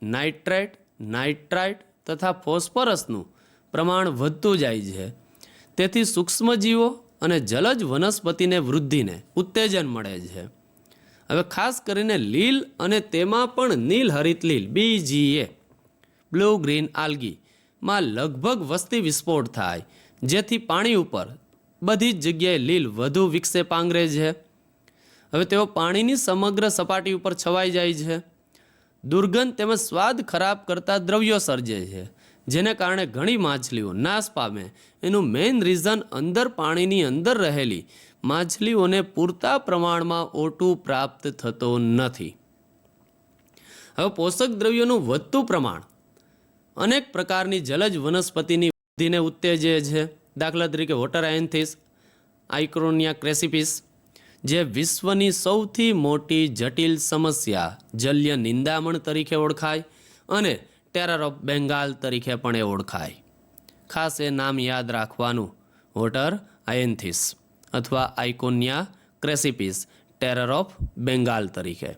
નાઇટ્રેટ, નાઇટ્રાઇટ તથા ફોસ્ફરસનું પ્રમાણ વધતું જાય છે. તેથી સૂક્ષ્મજીવો અને જલજ વનસ્પતિને વૃદ્ધિને ઉત્તેજન મળે છે. હવે ખાસ કરીને લીલ અને તેમાં પણ નીલ હરિત લીલ BGA, બ્લુ ગ્રીન આલ્ગીમાં લગભગ વસ્તી વિસ્ફોટ થાય, જેથી પાણી ઉપર બધી જ જગ્યાએ લીલ વધુ વિકસે પાંગરે છે. હવે તેઓ પાણીની સમગ્ર સપાટી ઉપર છવાઈ જાય છે. દુર્ગંધ તેમજ સ્વાદ ખરાબ કરતા દ્રવ્યો સર્જે છે, જેને કારણે ઘણી માછલીઓ નાશ પામે. એનું મેઇન રીઝન અંદર પાણીની અંદર રહેલી માછલીઓને પૂરતા પ્રમાણમાં O2 પ્રાપ્ત થતો નથી. હવે પોષક દ્રવ્યોનું વધતું પ્રમાણ અનેક પ્રકારની જલજ વનસ્પતિની વૃદ્ધિને ઉત્તેજે છે. દાખલા તરીકે વોટર આયન્થિસ, આઇક્રોનિયા ક્રેસિપિસ, જે વિશ્વની સૌથી મોટી જટિલ સમસ્યા જલ્ય નિંદામણ તરીકે ઓળખાય અને ટેરર ઓફ બેંગાલ તરીકે પણ એ ઓળખાય. ખાસ એ નામ યાદ રાખવાનું, વોટર આયન્થિસ અથવા આઇકોનિયા ક્રેસિપિસ, ટેરર ઓફ બેંગાલ તરીકે.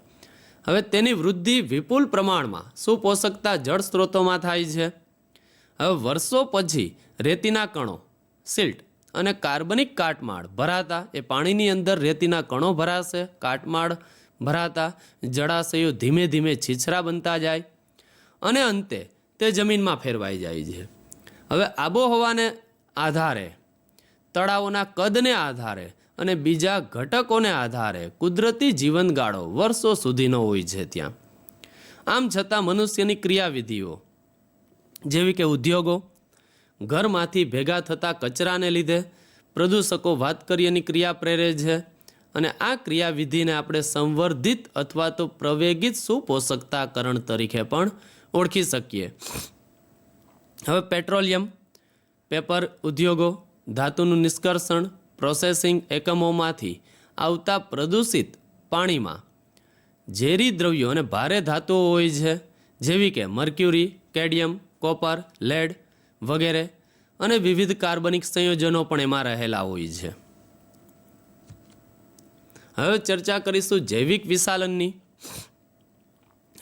હવે તેની વૃદ્ધિ વિપુલ પ્રમાણમાં સુપોષકતા જળ સ્ત્રોતોમાં થાય છે. હવે વર્ષો પછી રેતીના કણો, સિલ્ટ અને કાર્બનિક કાટમાળ ભરાતા, એ પાણીની અંદર રેતીના કણો ભરાશે, કાટમાળ ભરાતા જળાશયો ધીમે ધીમે છીછરા બનતા જાય અને અંતે તે જમીનમાં ફેરવાઈ જાય છે. હવે આબોહવાને આધારે, તળાવોના કદને આધારે અને બીજા ઘટકોને આધારે કુદરતી જીવનગાળો વર્ષો સુધીનો હોય છે ત્યાં. આમ છતાં મનુષ્યની ક્રિયાવિધિઓ જેવી કે ઉદ્યોગો, ઘરમાંથી ભેગા થતા કચરાને લીધે પ્રદૂષકો વાતકર્યની ક્રિયા પ્રેરે છે અને આ ક્રિયાવિધિને આપણે સંવર્ધિત અથવા તો પ્રવેગિત સુપોષકતાકરણ તરીકે પણ ઓળખી શકીએ. હવે પેટ્રોલિયમ, પેપર ઉદ્યોગો, ધાતુનું નિષ્કર્ષણ, પ્રોસેસિંગ એકમોમાંથી આવતા પ્રદૂષિત પાણીમાં ઝેરી દ્રવ્યો અને ભારે ધાતુઓ હોય છે, જેવી કે મર્ક્યુરી, કેડમિયમ, કોપર, લેડ વગેરે, અને વિવિધ કાર્બનિક સંયોજનો પણ એમાં રહેલા હોય છે. હવે ચર્ચા કરીશું જૈવિક વિશાલનની.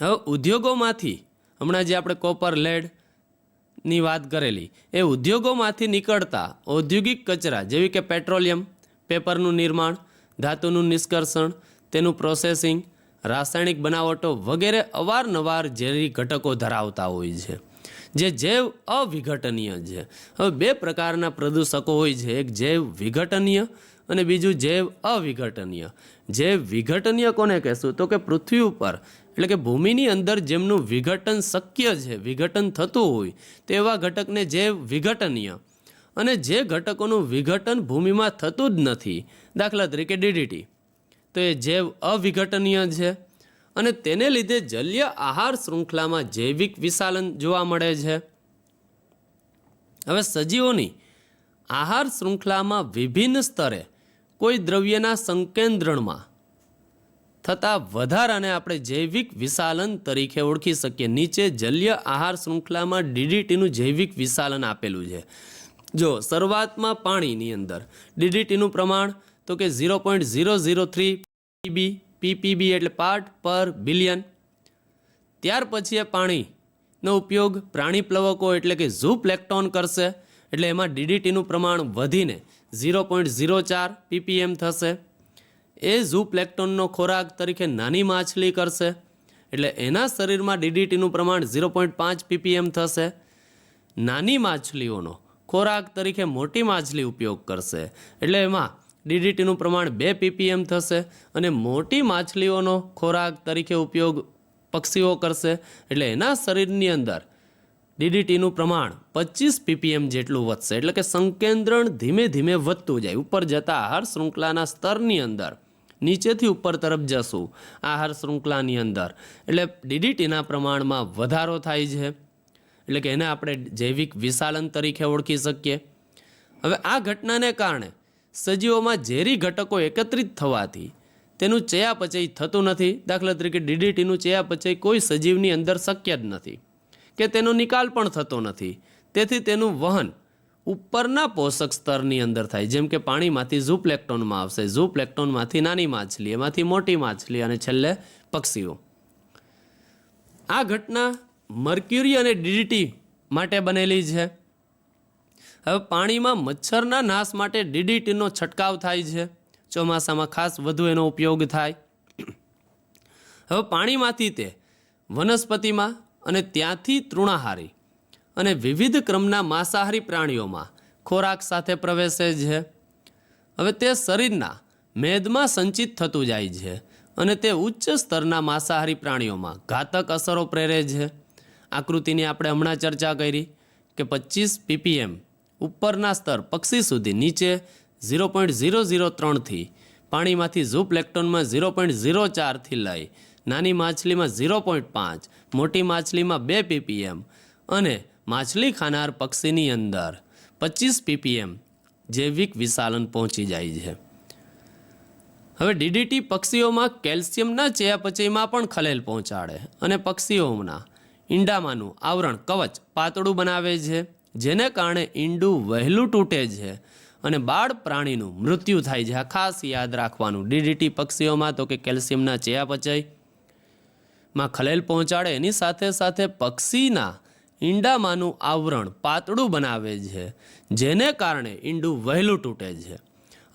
હવે ઉદ્યોગોમાંથી, હમણાં જે આપણે કોપર, લેડની વાત કરેલી, એ ઉદ્યોગોમાંથી નીકળતા ઔદ્યોગિક કચરા જેવી કે પેટ્રોલિયમ, પેપરનું નિર્માણ, ધાતુનું નિષ્કર્ષણ, તેનું પ્રોસેસિંગ, રાસાયણિક બનાવટો વગેરે અવારનવાર ઝેરી ઘટકો ધરાવતા હોય છે, જે જૈવ અવિઘટનીય છે. હવે બે પ્રકારના પ્રદૂષકો હોય છે, એક જૈવ વિઘટનીય અને બીજું જૈવ અવિઘટનીય. જૈવ વિઘટનીય કોને કહેશું? તો કે પૃથ્વી ઉપર એટલે કે ભૂમિની અંદર જેમનું વિઘટન શક્ય છે, વિઘટન થતું હોય તેવા ઘટકને જૈવ વિઘટનીય, અને જે ઘટકોનું વિઘટન ભૂમિમાં થતું જ નથી, દાખલા તરીકે DDT, તો એ જૈવ અવિઘટનીય છે અને તેને લીધે જલીય આહાર શૃંખલામાં જૈવિક વિશાલન જોવા મળે છે. હવે સજીવોની આહાર શૃંખલામાં વિભિન્ન સ્તરે કોઈ દ્રવ્યના સંકેન્દ્રણમાં થતા વધારાને આપણે જૈવિક વિશાલન તરીકે ઓળખી શકીએ. નીચે જલીય આહાર શૃંખલામાં DDTનું જૈવિક વિશાલન આપેલું છે. જો શરૂઆતમાં પાણીની અંદર DDTનું પ્રમાણ તો કે 0.003 PB પીપીબી એટલે પાર્ટ પર બિલિયન. ત્યાર પછી એ પાણીનો ઉપયોગ પ્રાણી પ્લવકો એટલે કે ઝૂ પ્લેક્ટોન કરશે, એટલે એમાં ડીડીટીનું પ્રમાણ વધીને 0.04 પીપીએમ થશે. એ ઝૂ પ્લેક્ટોનનો ખોરાક તરીકે નાની માછલી કરશે, એટલે એના શરીરમાં ડીડીટીનું પ્રમાણ 0.5 પીપીએમ થશે. નાની માછલીઓનો ખોરાક તરીકે મોટી માછલી ઉપયોગ કરશે, એટલે એમાં ડીડીટીનું પ્રમાણ 2 પીપીએમ થશે. અને મોટી માછલીઓનો ખોરાક તરીકે ઉપયોગ પક્ષીઓ કરશે, એટલે એના શરીરની અંદર ડીડીટીનું પ્રમાણ 25 પીપીએમ જેટલું વધશે. એટલે કે સંકેન્દ્રણ ધીમે ધીમે વધતું જાય. ઉપર જતાં આહાર શૃંખલાના સ્તરની અંદર નીચેથી ઉપર તરફ જશું આહાર શૃંખલાની અંદર, એટલે ડીડીટીના પ્રમાણમાં વધારો થાય છે. એટલે કે એને આપણે જૈવિક વિશાલન તરીકે ઓળખી શકીએ. હવે આ ઘટનાને કારણે સજીવોમાં ઝેરી ઘટકો એકત્રિત થવાથી તેનું ચયાપચય થતું નથી. દાખલા તરીકે ડીડીટીનું ચયાપચય કોઈ સજીવની અંદર શક્ય જ નથી કે તેનો નિકાલ પણ થતો નથી. તેથી તેનું વહન ઉપરના પોષક સ્તરની અંદર થાય, જેમ કે પાણીમાંથી ઝૂ પ્લેક્ટોનમાં આવશે, ઝૂ પ્લેક્ટોનમાંથી નાની માછલી, એમાંથી મોટી માછલી અને છેલ્લે પક્ષીઓ. આ ઘટના મર્ક્યુરી અને ડીડીટી માટે બનેલી છે. હવે પાણીમાં મચ્છરના નાશ માટે ડીડીટીનો છંટકાવ થાય છે. ચોમાસામાં ખાસ વધુ એનો ઉપયોગ થાય. હવે પાણીમાંથી તે વનસ્પતિમાં અને ત્યાંથી તૃણાહારી અને વિવિધ ક્રમના માંસાહારી પ્રાણીઓમાં ખોરાક સાથે પ્રવેશે છે. હવે તે શરીરના મેદમાં સંચિત થતું જાય છે અને તે ઉચ્ચ સ્તરના માંસાહારી પ્રાણીઓમાં ઘાતક અસરો પ્રેરે છે. આકૃતિની આપણે હમણાં ચર્ચા કરી કે 25 પીપીએમ ઉપરના સ્તર પક્ષી સુધી, નીચે 0.003થી પાણીમાંથી ઝૂ પ્લેક્ટોનમાં 0.04થી લઈ નાની માછલીમાં 0.5, મોટી માછલીમાં 2 પીપીએમ અને માછલી ખાનાર પક્ષીની અંદર 25 પીપીએમ જૈવિક વિશાલન પહોંચી જાય છે. હવે ડીડીટી પક્ષીઓમાં કેલ્શિયમના ચયાપચયમાં પણ ખલેલ પહોંચાડે અને પક્ષીઓના ઈંડામાંનું આવરણ કવચ પાતળું બનાવે છે, જેને કારણે ઈંડું વહેલું તૂટે છે અને બાળ પ્રાણીનું મૃત્યુ થાય છે. આ ખાસ યાદ રાખવાનું. ડીડીટી પક્ષીઓમાં તો કે કેલ્શિયમના ચયાપચયમાં ખલેલ પહોંચાડે, એની સાથે સાથે પક્ષીના ઈંડામાંનું આવરણ પાતળું બનાવે છે, જેને કારણે ઈંડું વહેલું તૂટે છે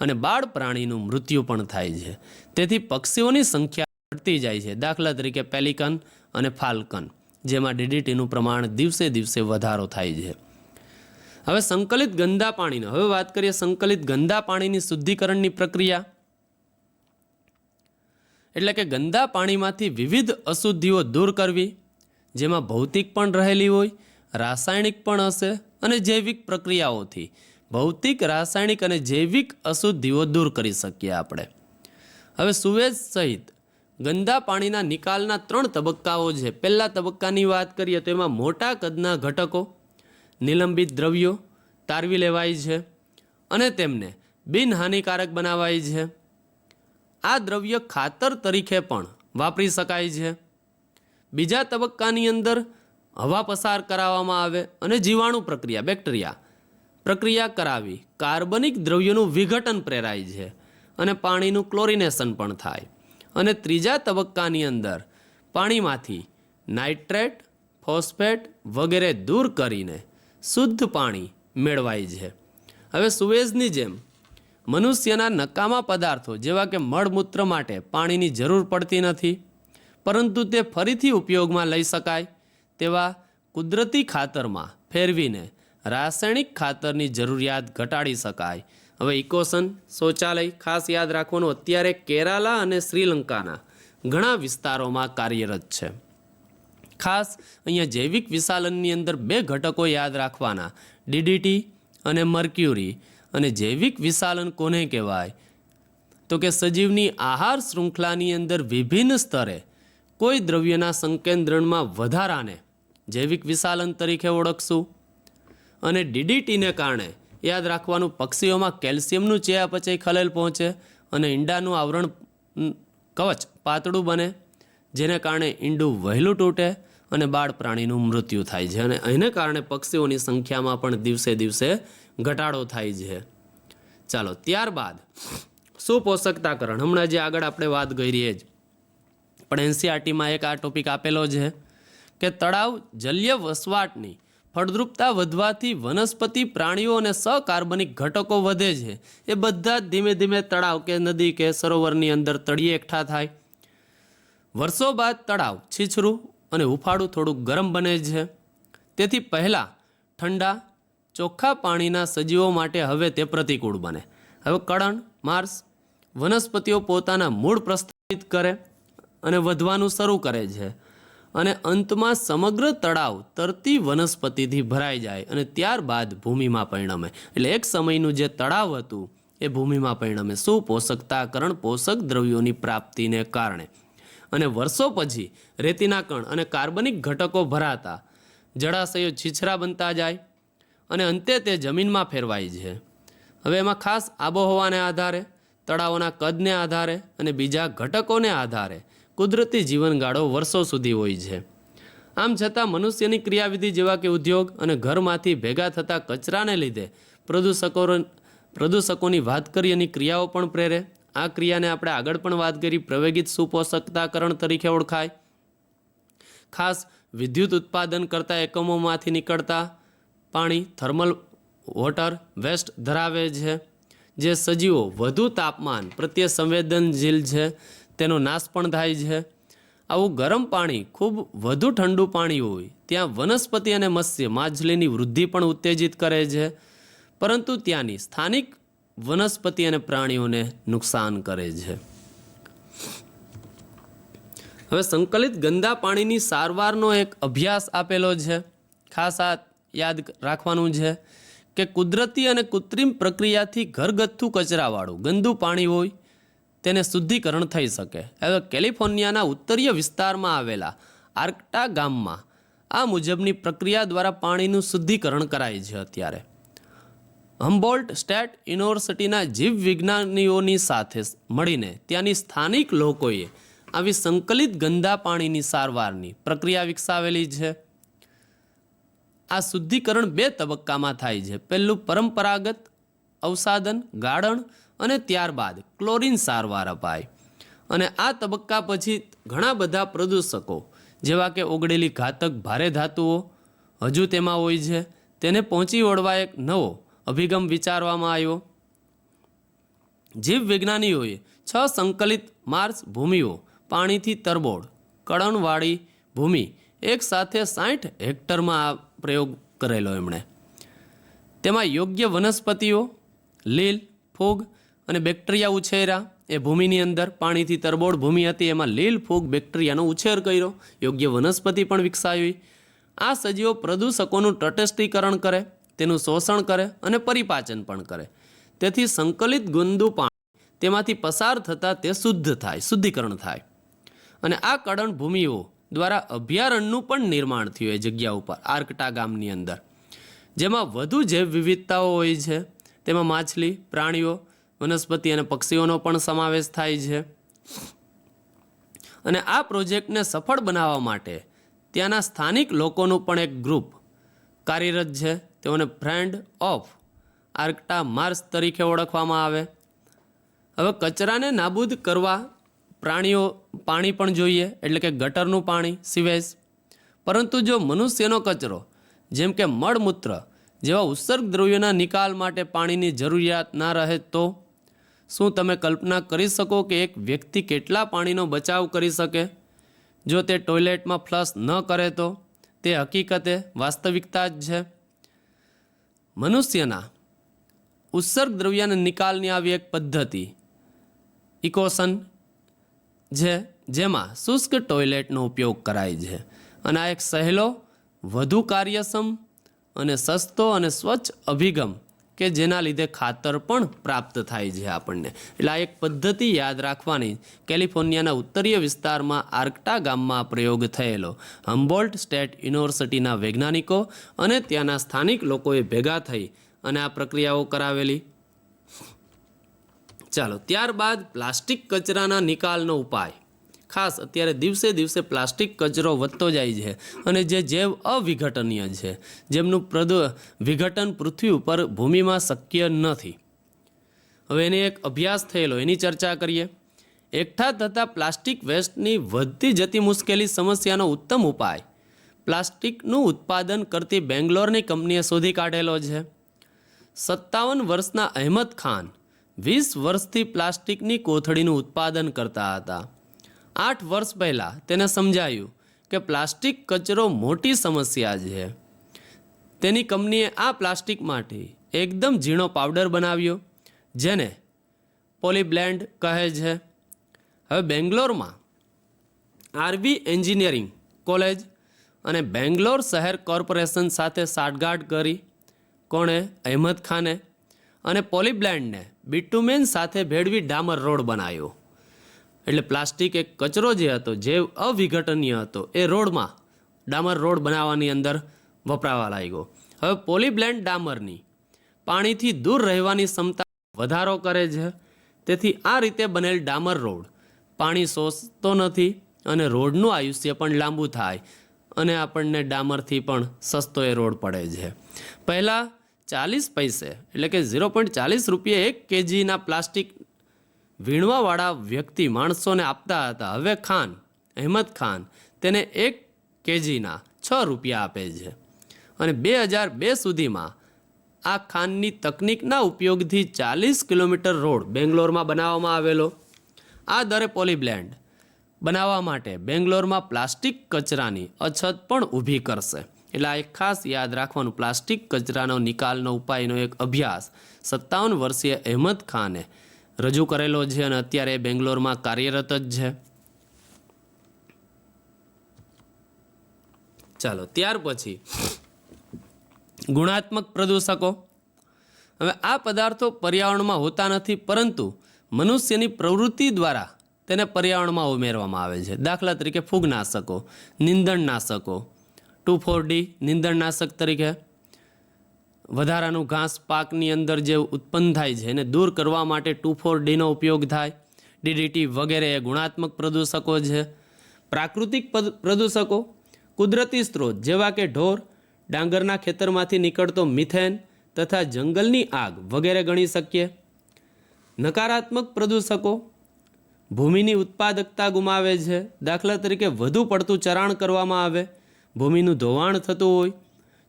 અને બાળ પ્રાણીનું મૃત્યુ પણ થાય છે. તેથી પક્ષીઓની સંખ્યા ઘટતી જાય છે. દાખલા તરીકે પેલિકન અને ફાલ્કન, જેમાં ડીડીટીનું પ્રમાણ દિવસે દિવસે વધારો થાય છે. હવે સંકલિત ગંદા પાણીનો હવે વાત કરીએ. સંકલિત ગંદા પાણીની શુદ્ધિકરણની પ્રક્રિયા એટલે કે ગંદા પાણીમાંથી વિવિધ અશુદ્ધિઓ દૂર કરવી, જેમાં ભૌતિક પણ રહેલી હોય, રાસાયણિક પણ હશે અને જૈવિક પ્રક્રિયાઓથી ભૌતિક, રાસાયણિક અને જૈવિક અશુદ્ધિઓ દૂર કરી શકીએ આપણે. હવે સુએઝ સહિત ગંદા પાણીના નિકાલના 3 તબક્કાઓ છે. પહેલા તબક્કાની વાત કરીએ તો એમાં મોટા કદના ઘટકો, નિલંબિત દ્રવ્યો તારવી લેવાય છે અને તેમને બિનહાનિકારક બનાવાય છે. આ દ્રવ્ય ખાતર તરીકે પણ વાપરી શકાય છે. બીજા તબક્કાની અંદર હવા પસાર કરાવવામાં આવે અને જીવાણુ પ્રક્રિયા, બેક્ટેરિયા પ્રક્રિયા કરાવી કાર્બનિક દ્રવ્યોનું વિઘટન પ્રેરાય છે અને પાણીનું ક્લોરિનેશન પણ થાય. અને ત્રીજા તબક્કાની અંદર પાણીમાંથી નાઇટ્રેટ, ફોસ્ફેટ વગેરે દૂર કરીને શુદ્ધ પાણી મેળવાય છે. હવે સુએઝની જેમ મનુષ્યના નકામા પદાર્થો જેવા કે મળમૂત્ર માટે પાણીની જરૂર પડતી નથી, પરંતુ તે ફરીથી ઉપયોગમાં લઈ શકાય તેવા કુદરતી ખાતરમાં ફેરવીને રાસાયણિક ખાતરની જરૂરિયાત ઘટાડી શકાય. હવે ઇકોસન શૌચાલય ખાસ યાદ રાખવાનું. અત્યારે કેરાલા અને શ્રીલંકાના ઘણા વિસ્તારોમાં કાર્યરત છે. ખાસ અહીંયા જૈવિક વિશાલનની અંદર 2 ઘટકો યાદ રાખવાના, ડીડીટી અને મર્ક્યુરી. અને જૈવિક વિશાલન કોને કહેવાય તો કે સજીવની આહાર શૃંખલાની અંદર વિભિન્ન સ્તરે કોઈ દ્રવ્યના સંકેન્દ્રણમાં વધારાને જૈવિક વિશાલન તરીકે ઓળખશું. અને ડીડીટીને કારણે યાદ રાખવાનું, પક્ષીઓમાં કેલ્શિયમનું ચયાપચય ખલેલ પહોંચે અને ઈંડાનું આવરણ કવચ પાતળું બને, જેને કારણે ઈંડું વહેલું તૂટે અને બાળ પ્રાણીનું મૃત્યુ થાય છે. અને એને કારણે પક્ષીઓની સંખ્યામાં પણ દિવસે દિવસે ઘટાડો થાય છે. ચાલો ત્યારબાદ સુપોષકતાકરણ, હમણાં જે આગળ આપણે વાત કરી એ જ પણ એનસીઆરટીમાં એક આ ટોપિક આપેલો છે કે તળાવ જલીય વસવાટની ફળદ્રુપતા વધવાથી વનસ્પતિ પ્રાણીઓ અને સકાર્બનિક ઘટકો વધે છે. એ બધા જ ધીમે ધીમે તળાવ કે નદી કે સરોવરની અંદર તળિયે એકઠા થાય. વર્ષો બાદ તળાવ છીછરું અને હુંફાળું થોડુંક ગરમ બને છે. તેથી પહેલાં ઠંડા ચોખ્ખા પાણીના સજીવો માટે હવે તે પ્રતિકૂળ બને. હવે કળણ માર્સ વનસ્પતિઓ પોતાના મૂળ પ્રસ્થાપિત કરે અને વધવાનું શરૂ કરે છે અને અંતમાં સમગ્ર તળાવ તરતી વનસ્પતિથી ભરાઈ જાય અને ત્યારબાદ ભૂમિમાં પરિણમે. એટલે એક સમયનું જે તળાવ હતું એ ભૂમિમાં પરિણમે. શું? પોષકતાકરણ, પોષક દ્રવ્યોની પ્રાપ્તિને કારણે. અને વર્ષો પછી રેતીના કણ અને કાર્બનિક ઘટકો ભરાતા જળાશયો છીછરા બનતા જાય અને અંતે તે જમીનમાં ફેરવાય છે. હવે એમાં ખાસ આબોહવાને આધારે, તળાવોના કદને આધારે અને બીજા ઘટકોને આધારે કુદરતી જીવનગાળો વર્ષો સુધી હોય છે. આમ છતાં મનુષ્યની ક્રિયાવિધિ જેવા કે ઉદ્યોગ અને ઘરમાંથી ભેગા થતા કચરાને લીધે પ્રદૂષકોની વાત કરી એની ક્રિયાઓ પણ પ્રેરે. આ ક્રિયાને આપણે આગળ પણ વાત કરી, પ્રવેગિત સુપોષકતાકરણ તરીકે ઓળખાય. ખાસ વિદ્યુત ઉત્પાદન કરતા એકમોમાંથી નીકળતા પાણી થર્મલ વોટર વેસ્ટ ધરાવે છે, જે સજીવો વધુ તાપમાન પ્રત્યે સંવેદનશીલ છે તેનો નાશ પણ થાય છે. આવું ગરમ પાણી ખૂબ વધુ ઠંડુ પાણી હોય ત્યાં વનસ્પતિ અને મત્સ્ય માછલીની વૃદ્ધિ પણ ઉત્તેજિત કરે છે, પરંતુ ત્યાંની સ્થાનિક વનસ્પતિ અને પ્રાણીઓને નુકસાન કરે છે. હવે સંકલિત ગંદા પાણીની સારવારનો એક અભ્યાસ આપેલો છે. ખાસ આ યાદ રાખવાનું છે કે કુદરતી અને કૃત્રિમ પ્રક્રિયાથી ઘરગથ્થુ કચરાવાળું ગંદુ પાણી હોય તેને શુદ્ધિકરણ થઈ શકે. હવે કેલિફોર્નિયાના ઉત્તરીય વિસ્તારમાં આવેલા આર્કટા ગામમાં આ મુજબની પ્રક્રિયા દ્વારા પાણીનું શુદ્ધિકરણ કરાય છે. અત્યારે હમ્બોલ્ટ સ્ટેટ યુનિવર્સિટીના જીવ વિજ્ઞાનીઓની સાથે મળીને ત્યાંની સ્થાનિક લોકોએ આવી સંકલિત ગંદા પાણીની સારવારની પ્રક્રિયા વિકસાવેલી છે. આ શુદ્ધિકરણ 2 તબક્કામાં થાય છે. પહેલું પરંપરાગત અવસાદન, ગાળણ અને ત્યારબાદ ક્લોરીન સારવાર અપાય. અને આ તબક્કા પછી ઘણા બધા પ્રદૂષકો જેવા કે ઓગળેલી ઘાતક ભારે ધાતુઓ હજુ તેમાં હોય છે, તેને પહોંચી વળવા એક નવો અભિગમ વિચારવામાં આવ્યો. જીવ વિજ્ઞાનીઓએ 6 સંકલિત માર્સ ભૂમિઓ, પાણીથી તરબોળ કળણવાળી ભૂમિ એક સાથે 60 હેક્ટરમાં આ પ્રયોગ કરેલો એમણે. તેમાં યોગ્ય વનસ્પતિઓ, લીલ, ફૂગ અને બેક્ટેરિયા ઉછેર્યા. એ ભૂમિની અંદર પાણીથી તરબોળ ભૂમિ હતી, એમાં લીલ, ફૂગ, બેક્ટેરિયાનો ઉછેર કર્યો, યોગ્ય વનસ્પતિ પણ વિકસાવી. આ સજીવો પ્રદૂષકોનું તટસ્થીકરણ કરે, તેનું શોષણ કરે અને પરિપાચન પણ કરે. તેથી સંકલિત ગંદુ પાણી તેમાંથી પસાર થતાં તે શુદ્ધ થાય, શુદ્ધિકરણ થાય. અને આ કળણ ભૂમિઓ દ્વારા અભયારણ્યનું પણ નિર્માણ થયું એ જગ્યા ઉપર, આર્કટા ગામની અંદર, જેમાં વધુ જૈવ વિવિધતાઓ હોય છે. તેમાં માછલી, પ્રાણીઓ, વનસ્પતિ અને પક્ષીઓનો પણ સમાવેશ થાય છે. અને આ પ્રોજેક્ટને સફળ બનાવવા માટે ત્યાંના સ્થાનિક લોકોનું પણ એક ગ્રુપ કાર્યરત છે. તેઓને ફ્રેન્ડ ઓફ આર્કટા માર્સ તરીકે ઓળખવામાં આવે. હવે કચરાને નાબૂદ કરવા પ્રાણીઓ પાણી પણ જોઈએ, એટલે કે ગટરનું પાણી, સિવેજ. પરંતુ જો મનુષ્યનો કચરો જેમ કે મળમૂત્ર જેવા ઉત્સર્ગ દ્રવ્યોના નિકાલ માટે પાણીની જરૂરિયાત ના રહે તો શું તમે કલ્પના કરી શકો કે એક વ્યક્તિ કેટલા પાણીનો બચાવ કરી શકે જો તે ટોયલેટમાં ફ્લશ ન કરે તો? તે હકીકતે વાસ્તવિકતા જ છે. મનુષ્યના ઉત્સર્ગ દ્રવ્યના નિકાલની આવી એક પદ્ધતિ ઇકોશન છે, જેમાં શુષ્ક ટોયલેટનો ઉપયોગ કરાય છે. અને આ એક સહેલો, વધુ કાર્યક્ષમ અને સસ્તો અને સ્વચ્છ અભિગમ કે જેના લીધે ખાતર પણ પ્રાપ્ત થાય છે આપણને. એટલે આ એક પદ્ધતિ યાદ રાખવાની. કેલિફોર્નિયાના ઉત્તરીય વિસ્તારમાં આર્કટા ગામમાં પ્રયોગ થયેલો હમ્બોલ્ટ સ્ટેટ યુનિવર્સિટીના વૈજ્ઞાનિકો અને ત્યાંના સ્થાનિક લોકોએ ભેગા થઈ અને આ પ્રક્રિયાઓ કરાવેલી. ચાલો, ત્યારબાદ પ્લાસ્ટિક કચરાના નિકાલનો ઉપાય. ખાસ અત્યારે દિવસે દિવસે પ્લાસ્ટિક કચરો વધતો જાય છે અને જે જૈવ અવિઘટનીય છે, જેમનું વિઘટન પૃથ્વી ઉપર ભૂમિમાં શક્ય નથી. હવે એની એક અભ્યાસ થયેલો, એની ચર્ચા કરીએ. એકઠા થતા પ્લાસ્ટિક વેસ્ટની વધતી જતી મુશ્કેલી સમસ્યાનો ઉત્તમ ઉપાય પ્લાસ્ટિકનું ઉત્પાદન કરતી બેંગ્લોરની કંપનીએ શોધી કાઢેલો છે. 57 વર્ષના અહેમદ ખાન 20 વર્ષથી પ્લાસ્ટિકની કોથળીનું ઉત્પાદન કરતા હતા. 8 વર્ષ પહેલાં તેને સમજાયું કે પ્લાસ્ટિક કચરો મોટી સમસ્યા છે. તેની કંપનીએ આ પ્લાસ્ટિકમાંથી એકદમ ઝીણો પાવડર બનાવ્યો જેને પોલીબ્લેન્ડ કહે છે. હવે બેંગ્લોરમાં આરવી એન્જિનિયરિંગ કોલેજ અને બેંગ્લોર શહેર કોર્પોરેશન સાથે સાઠગાંઠ કરી કોણે અહેમદ ખાને અને પોલીબ્લેન્ડને બિટુમેન સાથે ભેળવી ડામર રોડ બનાવ્યો. એટલે પ્લાસ્ટિક એક કચરો જે હતો જે અવિઘટનીય હતો એ રોડમાં ડામર રોડ બનાવવાની અંદર વપરાવા લાગ્યો. હવે પોલીબ્લેન્ડ ડામરની પાણીથી દૂર રહેવાની ક્ષમતા વધારો કરે છે. તેથી આ રીતે બનેલ ડામર રોડ પાણી શોષતો નથી અને રોડનું આયુષ્ય પણ લાંબુ થાય અને આપણને ડામરથી પણ સસ્તો એ રોડ પડે છે. પહેલાં 40 પૈસે એટલે કે 0.40 રૂપિયા 1 kgના પ્લાસ્ટિક વીણવાવાળા વ્યક્તિ માણસોને આપતા હતા. હવે અહેમદ ખાન તેને 1 kgના 6 રૂપિયા આપે છે અને 2002 સુધીમાં આ ખાનની તકનિકના ઉપયોગથી 40 કિલોમીટર રોડ બેંગ્લોરમાં બનાવવામાં આવેલો. આ દરે પોલીબ્લેન્ડ બનાવવા માટે બેંગ્લોરમાં પ્લાસ્ટિક કચરાની અછત પણ ઊભી કરશે. એટલે આ એક ખાસ યાદ રાખવાનું, પ્લાસ્ટિક કચરાનો નિકાલનો ઉપાયનો એક અભ્યાસ 57 વર્ષીય અહેમદ ખાને રજૂ કરેલો છે અને અત્યારે બેંગ્લોરમાં કાર્યરત જ છે. ચાલો ત્યાર પછી ગુણાત્મક પ્રદૂષકો. હવે આ પદાર્થો પર્યાવરણમાં હોતા નથી પરંતુ મનુષ્યની પ્રવૃત્તિ દ્વારા તેને પર્યાવરણમાં ઉમેરવામાં આવે છે. દાખલા તરીકે ફૂગનાશકો, નીંદણનાશકો, 2,4-D નીંદણનાશક તરીકે વધારાનું ઘાસ પાકની અંદર જે ઉત્પન્ન થાય છે એને દૂર કરવા માટે 2,4-Dનો ઉપયોગ થાય. DDT વગેરે એ ગુણાત્મક પ્રદૂષકો છે. પ્રાકૃતિક પ્રદૂષકો કુદરતી સ્ત્રોત જેવા કે ઢોર, ડાંગરના ખેતરમાંથી નીકળતો મિથેન તથા જંગલની આગ વગેરે ગણી શકીએ. નકારાત્મક પ્રદૂષકો ભૂમિની ઉત્પાદકતા ગુમાવે છે. દાખલા તરીકે વધુ પડતું ચરાણ કરવામાં આવે, ભૂમિનું ધોવાણ થતું હોય,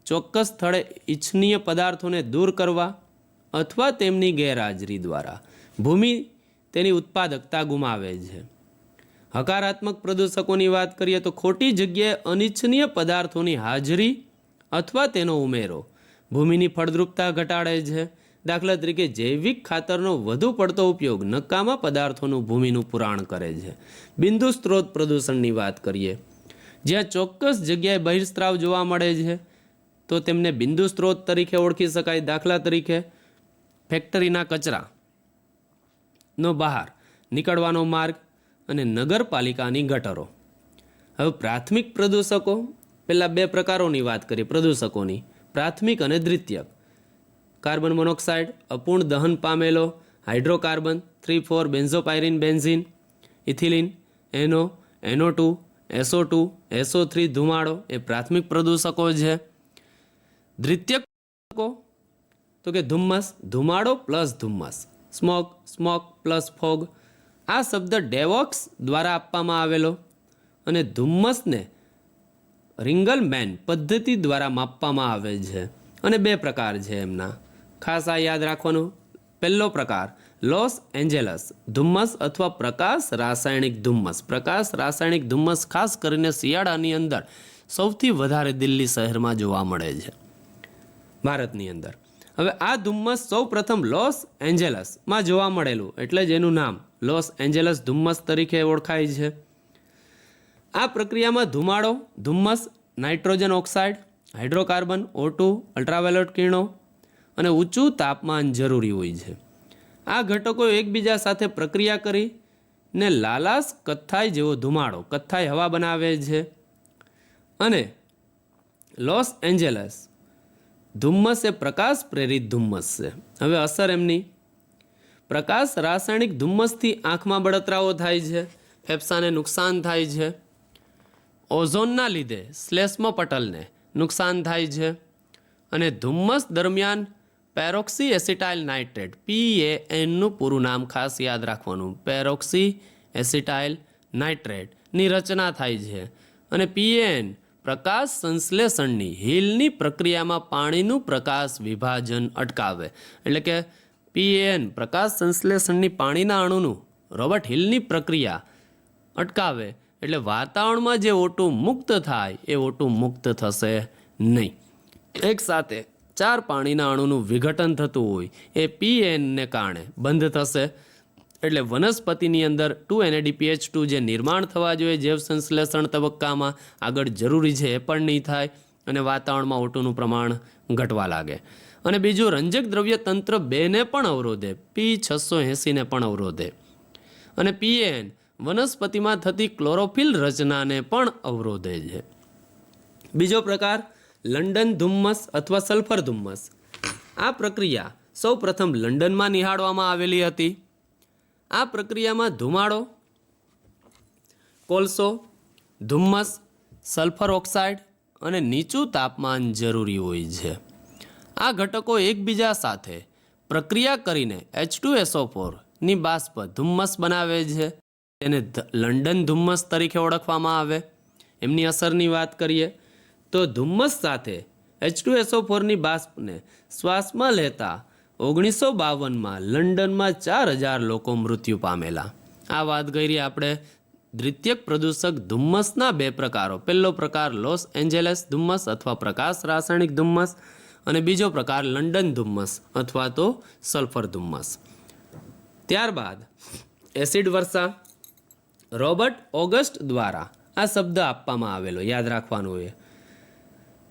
ચોક્કસ સ્થળે ઇચ્છનીય પદાર્થોને દૂર કરવા અથવા તેમની ગેરહાજરી દ્વારા ભૂમિ તેની ઉત્પાદકતા ગુમાવે છે. હકારાત્મક પ્રદૂષકોની વાત કરીએ તો ખોટી જગ્યાએ અનિચ્છનીય પદાર્થોની હાજરી અથવા તેનો ઉમેરો ભૂમિની ફળદ્રુપતા ઘટાડે છે. દાખલા તરીકે જૈવિક ખાતરનો વધુ પડતો ઉપયોગ નકામા પદાર્થોનું ભૂમિનું પુરાણ કરે છે. બિંદુ સ્ત્રોત પ્રદૂષણની વાત કરીએ, જ્યાં ચોક્કસ જગ્યાએ બહિર્સ્ત્રાવ જોવા મળે છે તો તેમને બિંદુ સ્ત્રોત તરીકે ઓળખી શકાય. દાખલા તરીકે ફેક્ટરીના કચરાનો બહાર નીકળવાનો માર્ગ અને નગરપાલિકાની ગટરો. હવે પ્રાથમિક પ્રદૂષકો, પહેલાં 2 પ્રકારોની વાત કરીએ પ્રદૂષકોની, પ્રાથમિક અને દ્વિતીયક. કાર્બન મોનોક્સાઇડ, અપૂર્ણ દહન પામેલો hydrocarbon, 3,4 benzopyrene benzene, ethylene, NO2, SO2, SO3 ધુમાડો એ પ્રાથમિક પ્રદૂષકો છે. દ્વિતીયક તો કે ધુમ્મસ, ધુમાડો પ્લસ ધુમ્મસ, સ્મોક પ્લસ ફોગ. આ શબ્દ ડેવોક્સ દ્વારા આપવામાં આવેલો અને ધુમ્મસને રિંગલમેન પદ્ધતિ દ્વારા માપવામાં આવે છે અને 2 પ્રકાર છે એમના, ખાસ આ યાદ રાખવાનું. પહેલો પ્રકાર લોસ એન્જેલસ ધુમ્મસ અથવા પ્રકાશ રાસાયણિક ધુમ્મસ. પ્રકાશ રાસાયણિક ધુમ્મસ ખાસ કરીને શિયાળાની અંદર સૌથી વધારે દિલ્હી શહેરમાં જોવા મળે છે ભારતની અંદર. હવે આ ધુમ્મસ સૌ પ્રથમ લોસ એન્જેલસમાં જોવા મળેલું એટલે જ એનું નામ લોસ એન્જેલસ ધુમ્મસ તરીકે ઓળખાય છે. આ પ્રક્રિયામાં ધુમાડો, ધુમ્મસ, nitrogen oxide, hydrocarbon, O2, ultraviolet કિરણો અને ઊંચું તાપમાન જરૂરી હોય છે. આ ઘટકો એકબીજા સાથે પ્રક્રિયા કરીને લાલાશ કથ્થાઈ જેવો ધુમાડો, કથ્થાઈ હવા બનાવે છે અને લોસ એન્જેલસ ધુમ્મસ એ પ્રકાશ પ્રેરિત ધુમ્મસ છે. હવે અસર એમની, પ્રકાશ રાસાયણિક ધુમ્મસથી આંખમાં બળતરાઓ થાય છે, ફેફસાને નુકસાન થાય છે, ઓઝોનના લીધે શ્લેષ્મપટલને નુકસાન થાય છે અને ધુમ્મસ દરમિયાન પેરોક્સી એસિટાઇલ નાઇટ્રેટ PANનું પૂરું નામ ખાસ યાદ રાખવાનું, પેરોક્સી એસિટાઇલ નાઇટ્રેટની રચના થાય છે. અને પીએન પ્રકાશ સંશ્લેષણની હિલની પ્રક્રિયામાં પાણીનું પ્રકાશ વિભાજન અટકાવે. એટલે કે પીએન પ્રકાશ સંશ્લેષણની પાણીના અણુનું રોબર્ટ હિલની પ્રક્રિયા અટકાવે એટલે વાતાવરણમાં જે O2 મુક્ત થાય એ O2 મુક્ત થશે નહીં. એક સાથે 4 પાણીના અણુનું વિઘટન થતું હોય એ પીએનને કારણે બંધ થશે. એટલે વનસ્પતિની અંદર 2NADPH2 જે નિર્માણ થવા જોઈએ જૈવ સંશ્લેષણ તબક્કામાં આગળ જરૂરી છે એ પણ નહીં થાય અને વાતાવરણમાં O2નું પ્રમાણ ઘટવા લાગે. અને બીજું રંજક દ્રવ્ય તંત્ર 2ને પણ અવરોધે, P680ને પણ અવરોધે. અને પીએન વનસ્પતિમાં થતી ક્લોરોફિલ રચનાને પણ અવરોધે છે. બીજો પ્રકાર લંડન ધુમ્મસ અથવા સલ્ફર ધુમ્મસ. આ પ્રક્રિયા સૌ પ્રથમ લંડનમાં નિહાળવામાં આવેલી હતી. આ પ્રક્રિયામાં ધુમાડો, કોલસો, ધુમ્મસ, સલ્ફર ઓક્સાઇડ અને નીચું તાપમાન જરૂરી હોય છે. આ ઘટકો એકબીજા સાથે પ્રક્રિયા કરીને H2SO4ની બાષ્પ ધુમ્મસ બનાવે છે. તેને લંડન ધુમ્મસ તરીકે ઓળખવામાં આવે. એમની અસરની વાત કરીએ તો ધુમ્મસ સાથે H2SO4ની બાષ્પને શ્વાસમાં લેતા 1952માં લંડનમાં 4000 લોકો મૃત્યુ પામેલા. આ વાત કરી આપણે દ્વિતીયક પ્રદૂષક ધુમ્મસના 2 પ્રકારો. પહેલો પ્રકાર લોસ એન્જેલસ ધુમ્મસ અથવા પ્રકાશ રાસાયણિક ધુમ્મસ અને બીજો પ્રકાર લંડન ધુમ્મસ અથવા તો સલ્ફર ધુમ્મસ. ત્યારબાદ એસિડ વર્ષા. રોબર્ટ ઓગસ્ટ દ્વારા આ શબ્દ આપવામાં આવેલો, યાદ રાખવાનું એ.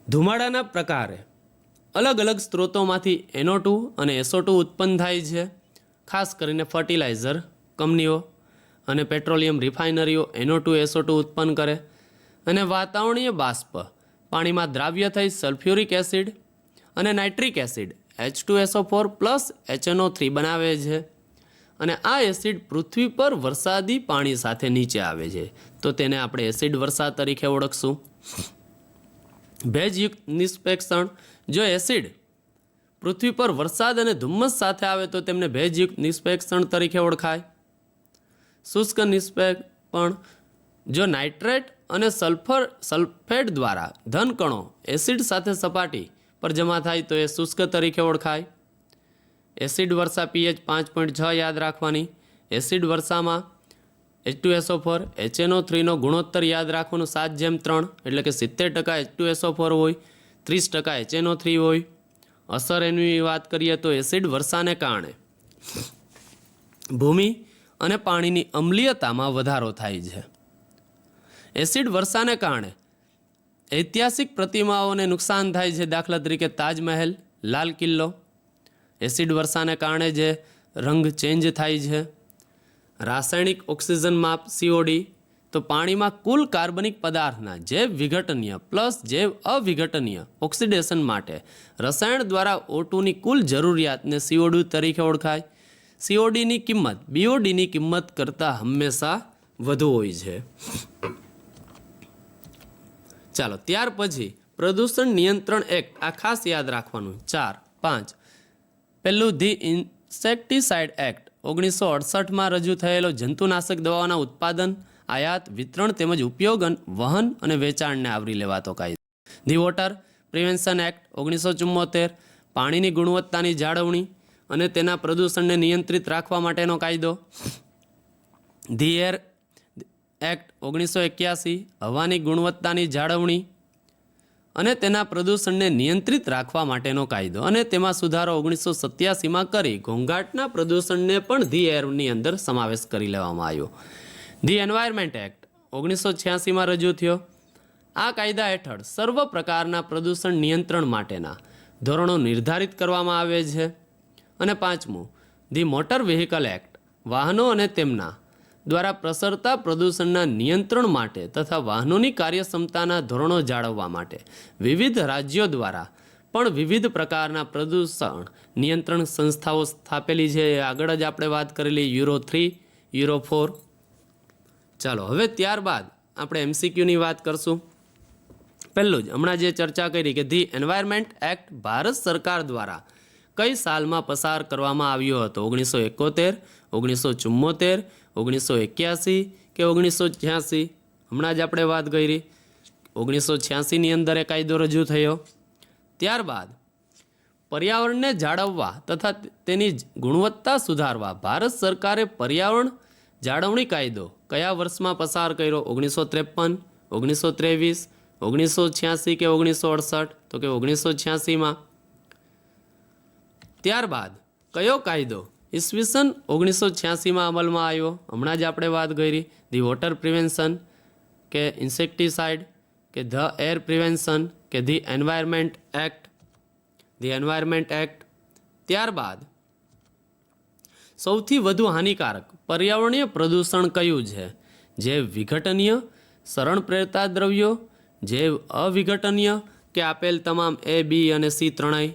ધુમાડાના પ્રકારે અલગ અલગ સ્ત્રોતોમાંથી NO2 અને SO2 ઉત્પન્ન થાય છે. ખાસ કરીને ફર્ટિલાઇઝર કંપનીઓ અને પેટ્રોલિયમ રિફાઇનરીઓ NO2 SO2 ઉત્પન્ન કરે અને વાતાવરણીય બાષ્પ પાણીમાં દ્રાવ્ય થઈ સલ્ફ્યુરિક એસિડ અને nitric acid H2SO4 plus HNO3 બનાવે છે. અને આ એસિડ પૃથ્વી પર વરસાદી પાણી સાથે નીચે આવે છે તો તેને આપણે એસિડ વર્ષા તરીકે ઓળખશું. ભેજયુક્ત નિષ્પેક્ષણ. જો એસિડ પૃથ્વી પર વરસાદ અને ધુમ્મસ સાથે આવે તો તેમને ભેજયુક્ત નિષ્પેક્ષણ તરીકે ઓળખાય. શુષ્ક નિષ્પેક્ષણ. જો નાઇટ્રેટ અને સલ્ફેટ દ્વારા ધનકણો એસિડ સાથે સપાટી પર જમા થાય તો એ શુષ્ક તરીકે ઓળખાય. એસિડ વર્ષા pH 5.6 યાદ રાખવાની. એસિડ વર્ષામાં H2SO4 HNO3નો ગુણોત્તર યાદ રાખવાનું 7:3 એટલે કે 70% H2SO4 હોય, 30% HNO3 હોય. અસર એની વાત કરીએ તો એસિડ વર્ષાને કારણે ભૂમિ અને પાણીની અમ્લીયતામાં વધારો થાય છે. એસિડ વર્ષાને કારણે ઐતિહાસિક પ્રતિમાઓને નુકસાન થાય છે, દાખલા તરીકે તાજમહેલ, લાલ કિલ્લો. એસિડ વર્ષાને કારણે જે રંગ ચેન્જ થાય છે. રાસાયણિક ઓક્સિજન માપ COD. તો પાણીમાં કુલ કાર્બનિક પદાર્થના જૈવ વિઘટનીય પ્લસ જૈવ અવિઘટનીય ઓક્સિડેશન માટે રસાયણ દ્વારા O2ની કુલ જરૂરિયાતને CO2 તરીકે ઓળખાય. CODની કિંમત BODની કિંમત કરતાં હંમેશા વધુ હોય છે. ચાલો ત્યાર પછી પ્રદૂષણ નિયંત્રણ એક્ટ, આ ખાસ યાદ રાખવાનું. 4-5. પહેલું ધી ઇન્સેક્ટિસાઇડ એક્ટ 1968માં રજૂ થયેલો જંતુનાશક દવાઓના ઉત્પાદન, આયાત, વિતરણ તેમજ ઉપયોગ, વહન અને વેચાણને આવરી લેવાતો કાયદો. ધી વોટર પ્રિવેન્શન એક્ટ 1974 પાણીની ગુણવત્તાની જાળવણી અને તેના પ્રદૂષણને નિયંત્રિત રાખવા માટેનો કાયદો. ધી એર એક્ટ 1981 હવાની ગુણવત્તાની જાળવણી અને તેના પ્રદૂષણને નિયંત્રિત રાખવા માટેનો કાયદો અને તેમાં સુધારો 1987માં કરી ઘોંઘાટના પ્રદૂષણને પણ ધી એરની અંદર સમાવેશ કરી લેવામાં આવ્યો. ધી એન્વાયરમેન્ટ એક્ટ 1986માં રજૂ થયો. આ કાયદા હેઠળ સર્વ પ્રકારના પ્રદૂષણ નિયંત્રણ માટેના ધોરણો નિર્ધારિત કરવામાં આવે છે. અને 5મું ધી મોટર વ્હીકલ એક્ટ વાહનો અને તેમના દ્વારા પ્રસરતા પ્રદૂષણના નિયંત્રણ માટે તથા વાહનોની કાર્યક્ષમતાના ધોરણો જાળવવા માટે વિવિધ રાજ્યો દ્વારા પણ વિવિધ પ્રકારના પ્રદૂષણ નિયંત્રણ સંસ્થાઓ સ્થાપેલી છે. આગળ જ આપણે વાત કરેલી Euro 3, Euro 4. ચાલો હવે ત્યારબાદ આપણે MCQની વાત કરશું. પહેલું જ હમણાં જે ચર્ચા કરી કે ધી એન્વાયરમેન્ટ એક્ટ ભારત સરકાર દ્વારા કઈ સાલમાં પસાર કરવામાં આવ્યો હતો? 1971, 1974, 1981 કે 1986? હમણાં જ આપણે વાત કરી 1986ની અંદર એ કાયદો રજૂ થયો. ત્યારબાદ પર્યાવરણને જાળવવા તથા તેની ગુણવત્તા સુધારવા ભારત સરકારે પર્યાવરણ જાળવણી કાયદો કયા વર્ષમાં પસાર કર્યો? 1953, 1923, 1986 કે 1968? તો કે 1986માં. ત્યારબાદ કયો કાયદો ઈસવીસન 1986માં અમલમાં આવ્યો? હમણાં જ આપણે વાત કરી ધી વોટર પ્રિવેન્શન કે ઇન્સેક્ટિસાઇડ કે ધ એર પ્રિવેન્શન કે ધી એન્વાયરમેન્ટ એક્ટ. ત્યારબાદ સૌથી વધુ હાનિકારક પર્યાવરણીય પ્રદૂષણ કયું છે? જૈવ વિઘટનીય, શરણ પ્રેરતા દ્રવ્યો, જૈવ અવિઘટનીય કે આપેલ તમામ A, B અને C ત્રણેય?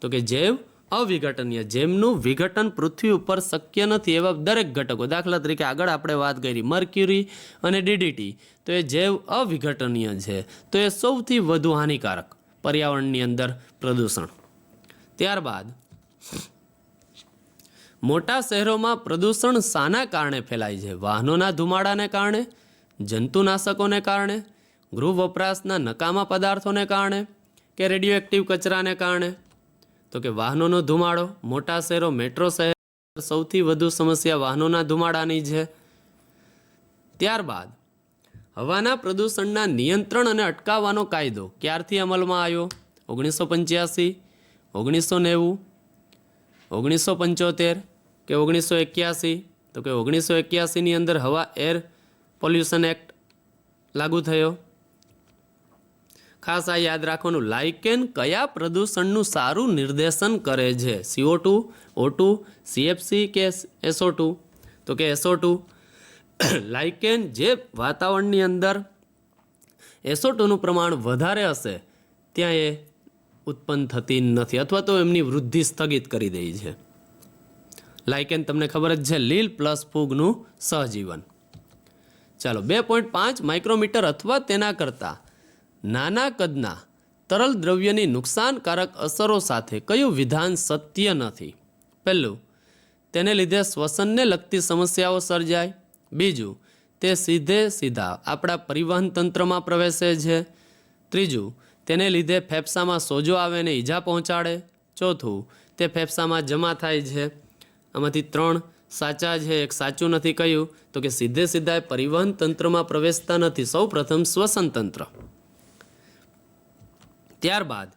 તો કે જૈવ અવિઘટનીય, જેમનું વિઘટન પૃથ્વી ઉપર શક્ય નથી એવા દરેક ઘટકો. દાખલા તરીકે આગળ આપણે વાત કરી મર્ક્યુરી અને DDT, તો એ જૈવ અવિઘટનીય છે, તો એ સૌથી વધુ હાનિકારક પર્યાવરણની અંદર પ્રદૂષણ. ત્યારબાદ મોટા શહેરોમાં પ્રદૂષણ શાના કારણે ફેલાય છે? વાહનોના ધુમાડાને કારણે, જંતુનાશકોને કારણે, ગૃહ વપરાશના નકામા પદાર્થોને કારણે કે રેડિયોએક્ટિવ કચરાને કારણે? તો કે વાહનોનો ધુમાડો. મોટા શહેરો, મેટ્રો શહેર સૌથી વધુ સમસ્યા વાહનોના ધુમાડાની છે. ત્યારબાદ હવાના પ્રદૂષણના નિયંત્રણ અને અટકાવવાનો કાયદો ક્યારથી અમલમાં આવ્યો? 1985, 1990, 1975 કે 1981? તો કે 1981ની અંદર હવા એર પોલ્યુશન એક્ટ લાગુ થયો. ખાસ આ યાદ રાખવાનું, લાઇકેન કયા પ્રદૂષણનું સારું નિર્દેશન કરે છે? CO2, O2, CFC કે SO2? તો કે SO2. લાઇકેન જે વાતાવરણની અંદર SO2નું પ્રમાણ વધારે હશે ત્યાં એ ઉત્પન્ન થતી નથી અથવા તો એમની વૃદ્ધિ સ્થગિત કરી દે છે. લાઇકેન તમને ખબર જ છે, લીલ પ્લસ ફૂગનું સહજીવન. ચાલો, 2.5 માઇક્રોમીટર અથવા તેના કરતાં નાના કદના તરલ દ્રવ્યની નુકસાનકારક અસરો સાથે કયું વિધાન સત્ય નથી? પહેલું, તેને લીધે શ્વસનને લગતી સમસ્યાઓ સર્જાય. બીજું, તે સીધા આપણા પરિવહન તંત્રમાં પ્રવેશે છે. ત્રીજું, તેને લીધે ફેફસામાં સોજો આવે ને ઈજા પહોંચાડે. ચોથું, તે ફેફસામાં જમા થાય છે. આમાંથી 3 સાચા છે, એક સાચું નથી. કયું? તો કે સીધા પરિવહન તંત્રમાં પ્રવેશતા નથી. સૌ પ્રથમ શ્વસન તંત્ર. ત્યારબાદ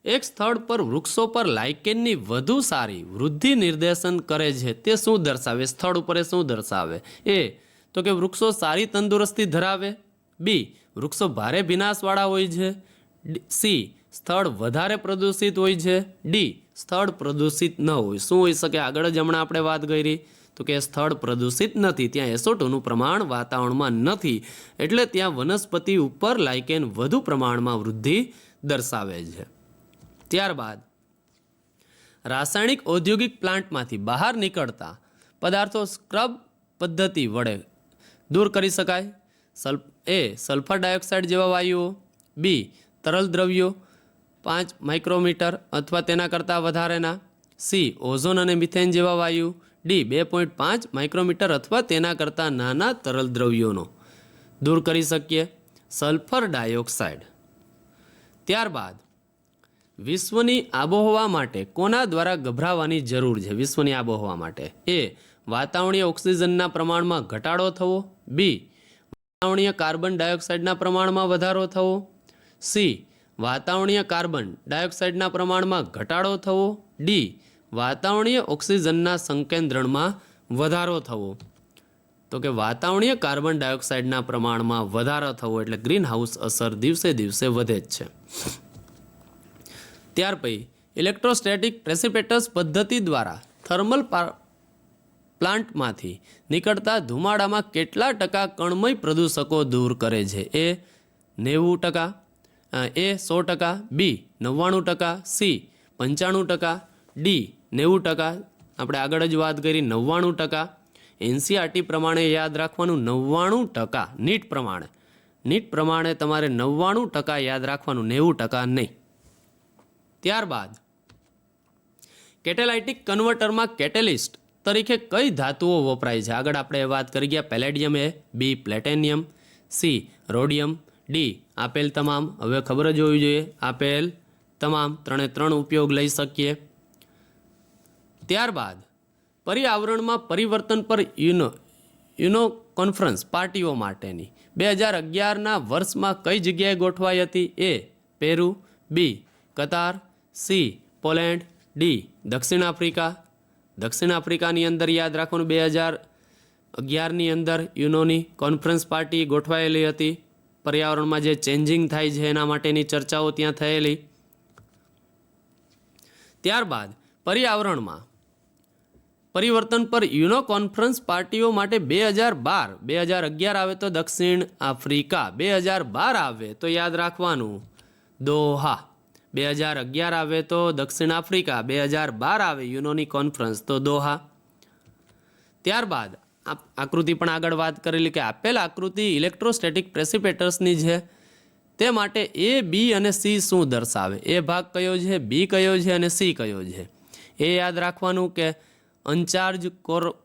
એક સ્થળ પર વૃક્ષો પર લાઇકેનની વધુ સારી વૃદ્ધિ નિર્દેશન કરે છે તે શું દર્શાવે? સ્થળ ઉપર એ શું દર્શાવે? A, તો કે વૃક્ષો સારી તંદુરસ્તી ધરાવે. B, વૃક્ષો ભારે ભીનાશવાળા હોય છે. C, સ્થળ વધારે પ્રદૂષિત હોય છે. D, સ્થળ પ્રદૂષિત ન હોય. શું હોઈ શકે? આગળ જ હમણાં આપણે વાત કરી તો કે સ્થળ પ્રદૂષિત નથી, ત્યાં SO2નું પ્રમાણ વાતાવરણમાં નથી, એટલે ત્યાં વનસ્પતિ ઉપર લાઇકેન વધુ પ્રમાણમાં વૃદ્ધિ દર્શાવે છે. ત્યારબાદ રાસાયણિક ઔદ્યોગિક પ્લાન્ટમાંથી બહાર નીકળતા પદાર્થો સ્ક્રબ પદ્ધતિ વડે દૂર કરી શકાય. A, સલ્ફર ડાયોક્સાઇડ જેવા વાયુઓ. B, તરલ દ્રવ્યો 5 માઇક્રોમીટર અથવા તેના કરતાં વધારેના. C, ઓઝોન અને મિથેન જેવા વાયુ. D, 2.5 માઇક્રોમીટર અથવા તેના કરતાં નાના તરલ દ્રવ્યોનો દૂર કરી શકીએ. Sulphur dioxide. ત્યારબાદ વિશ્વની આબોહવા માટે કોના દ્વારા ગભરાવાની જરૂર છે? વિશ્વની આબોહવા માટે A, વાતાવરણીય ઓક્સિજનના પ્રમાણમાં ઘટાડો થવો. B, વાતાવરણીય કાર્બન ડાયોક્સાઇડના પ્રમાણમાં વધારો થવો. C, વાતાવરણીય કાર્બન ડાયોક્સાઇડના પ્રમાણમાં ઘટાડો થવો. D, વાતાવરણીય ઓક્સિજનના સંકેન્દ્રણમાં વધારો થવો. તો કે વાતાવરણીય કાર્બન ડાયોક્સાઇડના પ્રમાણમાં વધારો થવો એટલે ગ્રીન હાઉસ અસર દિવસે દિવસે વધે જ છે. ત્યાર પછી ઇલેક્ટ્રોસ્ટેટિક પ્રેસિપિટેશન પદ્ધતિ દ્વારા થર્મલ પ્લાન્ટમાંથી નીકળતા ધુમાડામાં કેટલા ટકા કણમય પ્રદૂષકો દૂર કરે છે? A, 90%, A, 100%, B, 99%, C, 95%, D, 90%. આપણે આગળ જ વાત કરી 99%. NCERT પ્રમાણે યાદ રાખવાનું 99%. નીટ પ્રમાણે તમારે 99% યાદ રાખવાનું, 90% નહીં. ત્યારબાદ કેટલાઇટિક કન્વર્ટરમાં કેટેલિસ્ટ તરીકે કઈ ધાતુઓ વપરાય છે? આગળ આપણે વાત કરી ગયા. પેલેડિયમ એ, બી પ્લેટેનિયમ, સી રોડિયમ, ડી આપેલ તમામ. હવે ખબર જ હોવી જોઈએ આપેલ તમામ, 3 ઉપયોગ લઈ શકીએ. ત્યારબાદ પર્યાવરણમાં પરિવર્તન પર યુનો કોન્ફરન્સ પાર્ટીઓ માટેની 2011ના વર્ષમાં કઈ જગ્યાએ ગોઠવાઈ હતી? એ પેરુ, બી કતાર, સી પોલેન્ડ, ડી દક્ષિણ આફ્રિકા. દક્ષિણ આફ્રિકાની અંદર યાદ રાખવાનું 2011ની અંદર યુનોની કોન્ફરન્સ પાર્ટી ગોઠવાયેલી હતી. પર્યાવરણમાં જે ચેન્જિંગ થાય છે એના માટેની ચર્ચાઓ ત્યાં થયેલી. ત્યારબાદ પર્યાવરણમાં પરિવર્તન પર યુનો કોન્ફરન્સ પાર્ટીઓ માટે 2011 આવે તો દક્ષિણ આફ્રિકા, 2012 આવે તો યાદ રાખવાનું દોહા. 2011 આવે તો દક્ષિણ આફ્રિકા, 2012 આવે યુનોની કોન્ફરન્સ તો દોહા. ત્યારબાદ આકૃતિ પણ આગળ વાત કરેલી કે આપેલ આકૃતિ ઇલેક્ટ્રોસ્ટેટિક પ્રેસિપિટેટર્સની છે, તે માટે એ, બી અને સી શું દર્શાવે? એ ભાગ કયો છે, બી કયો છે અને સી કયો છે? એ યાદ રાખવાનું કે અનચાર્જ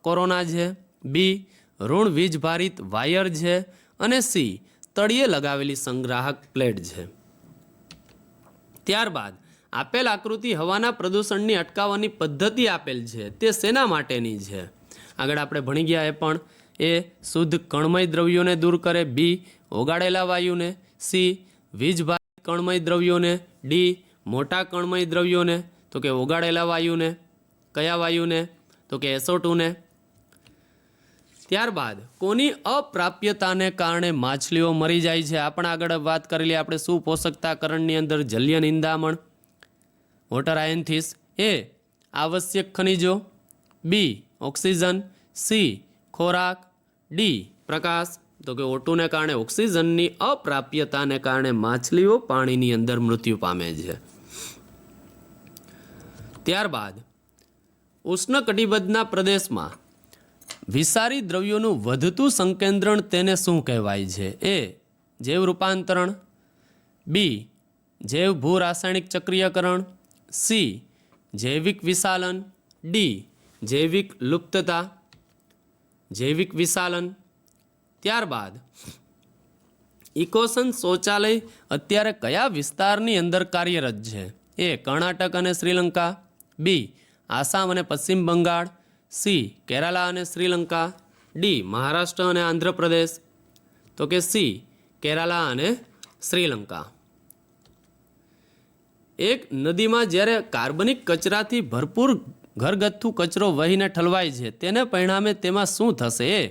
કોરોના છે, બી ઋણ વીજભારિત વાયર છે અને સી તળિયે લગાવેલી સંગ્રાહક પ્લેટ છે. ત્યારબાદ આપેલ આકૃતિ હવાના પ્રદૂષણની અટકાવવાની પદ્ધતિ આપેલ છે, તે શેના માટેની છે? આગળ આપણે ભણી ગયા. એ પણ એ શુદ્ધ કણમય દ્રવ્યોને દૂર કરે, બી ઓગાળેલા વાયુને, સી વીજભારિત કણમય દ્રવ્યોને, ડી મોટા કણમય દ્રવ્યોને તો કે ઓગાળેલા વાયુને. કયા વાયુને? તો કે SO2 ને. ત્યારબાદ કોની અપ્રાપ્યતાને કારણે માછલીઓ મરી જાય છે? આપણે આગળ વાત કરેલી આપણે સુપોષકતાકરણની અંદર જલીય નિંદામણ, વોટર આયન્થિસ. એ આવશ્યક ખનિજો, બી ઓક્સિજન, સી ખોરાક, ડી પ્રકાશ તો કે O2 ને કારણે ઓક્સિજનની અપ્રાપ્યતાને કારણે માછલીઓ પાણીની અંદર મૃત્યુ પામે છે. ત્યારબાદ ઉષ્ણકટિબંધના પ્રદેશમાં વિષારી દ્રવ્યોનું વધતું સંકેન્દ્રણ તેને શું કહેવાય છે? એ જૈવ રૂપાંતરણ, બી જૈવ ભૂ રાસાયણિક ચક્રીયકરણ, સી જૈવિક વિશાલન, ડી જૈવિક લુપ્તતા. જૈવિક વિશાલન. ત્યારબાદ ઇકોસન શૌચાલય અત્યારે કયા વિસ્તારની અંદર કાર્યરત છે? એ કર્ણાટક અને શ્રીલંકા, બી આસામ અને પશ્ચિમ બંગાળ, સી કેરાલા અને શ્રીલંકા, ડી મહારાષ્ટ્ર અને આંધ્રપ્રદેશ તો કે સી કેરાલા અને શ્રીલંકા. એક નદીમાં જ્યારે કાર્બનિક કચરાથી ભરપૂર ઘરગથ્થુ કચરો વહીને ઠલવાય છે, તેને પરિણામે તેમાં શું થશે? એ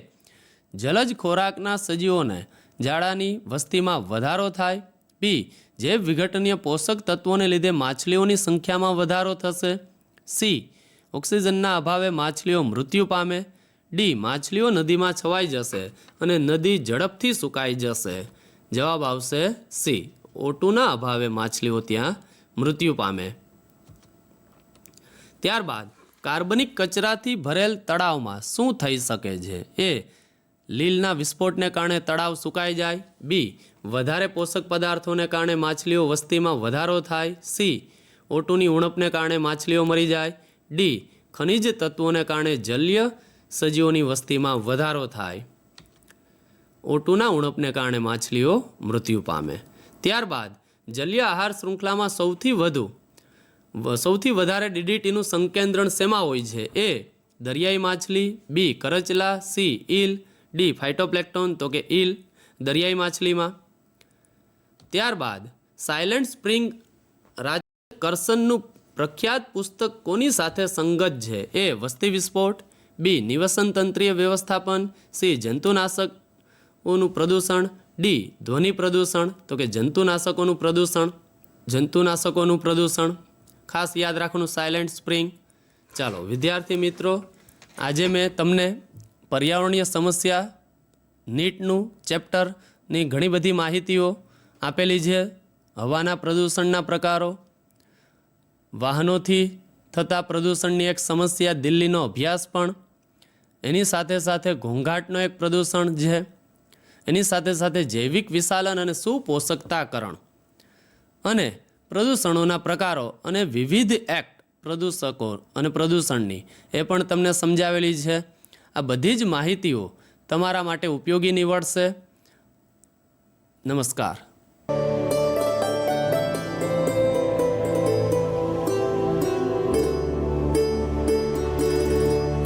જલજ ખોરાકના સજીવોને જાળાની વસ્તીમાં વધારો થાય, બી જૈવ વિઘટનીય પોષક તત્વોને લીધે માછલીઓની સંખ્યામાં વધારો થશે, સી ઓક્સિજનના અભાવે માછલીઓ મૃત્યુ પામે, ડી માછલીઓ નદીમાં છવાઈ જશે અને નદી ઝડપથી સુકાઈ જશે. જવાબ આવશે સી, O2ના અભાવે માછલીઓ ત્યાં મૃત્યુ પામે. ત્યારબાદ કાર્બનિક કચરાથી ભરેલ તળાવમાં શું થઈ શકે છે? એ લીલના વિસ્ફોટને કારણે તળાવ સુકાઈ જાય, બી વધારે પોષક પદાર્થોને કારણે માછલીઓ વસ્તીમાં વધારો થાય, સી O2ની ઉણપને કારણે માછલીઓ મરી જાય, ડી ખનિજ તત્વોને કારણે જલીય સજીવોની વસ્તીમાં વધારો થાય. O2ના ઉણપને કારણે માછલીઓ મૃત્યુ પામે. ત્યારબાદ જલીય આહાર શૃંખલામાં સૌથી વધારે DDTનું સંકેન્દ્રણ શેમાં હોય છે? એ દરિયાઈ માછલી, બી કરચલા, સી ઈલ, ડી ફાઇટોપ્લેન્ક્ટન તો કે ઈલ દરિયાઈ માછલીમાં. ત્યારબાદ સાયલેન્ટ સ્પ્રિંગ રાજા કરસનનું પ્રખ્યાત પુસ્તક કોની સાથે સંગત છે? એ વસ્તી વિસ્ફોટ, બી નિવસન તંત્રીય વ્યવસ્થાપન, સી જંતુનાશકોનું પ્રદૂષણ, ડી ધ્વનિ પ્રદૂષણ તો કે જંતુનાશકોનું પ્રદૂષણ. ખાસ યાદ રાખવાનું સાયલેન્ટ સ્પ્રિંગ. ચાલો વિદ્યાર્થી મિત્રો, આજે મેં તમને પર્યાવરણીય સમસ્યા નીટનું ચેપ્ટરની ઘણી બધી માહિતીઓ આપેલી છે. હવાના પ્રદૂષણના પ્રકારો, વાહનોથી થતા પ્રદૂષણની એક સમસ્યા, દિલ્હીનો અભ્યાસ પણ, એની સાથે સાથે ઘોંઘાટનો એક પ્રદૂષણ છે, એની સાથે સાથે જૈવિક વિશાલન અને સુપોષકતાકરણ અને પ્રદૂષણોના પ્રકારો અને વિવિધ એક્ટ પ્રદૂષકો અને પ્રદૂષણની એ પણ તમને સમજાવેલી છે. આ બધી જ માહિતીઓ તમારા માટે ઉપયોગી નીવડશે. નમસ્કાર.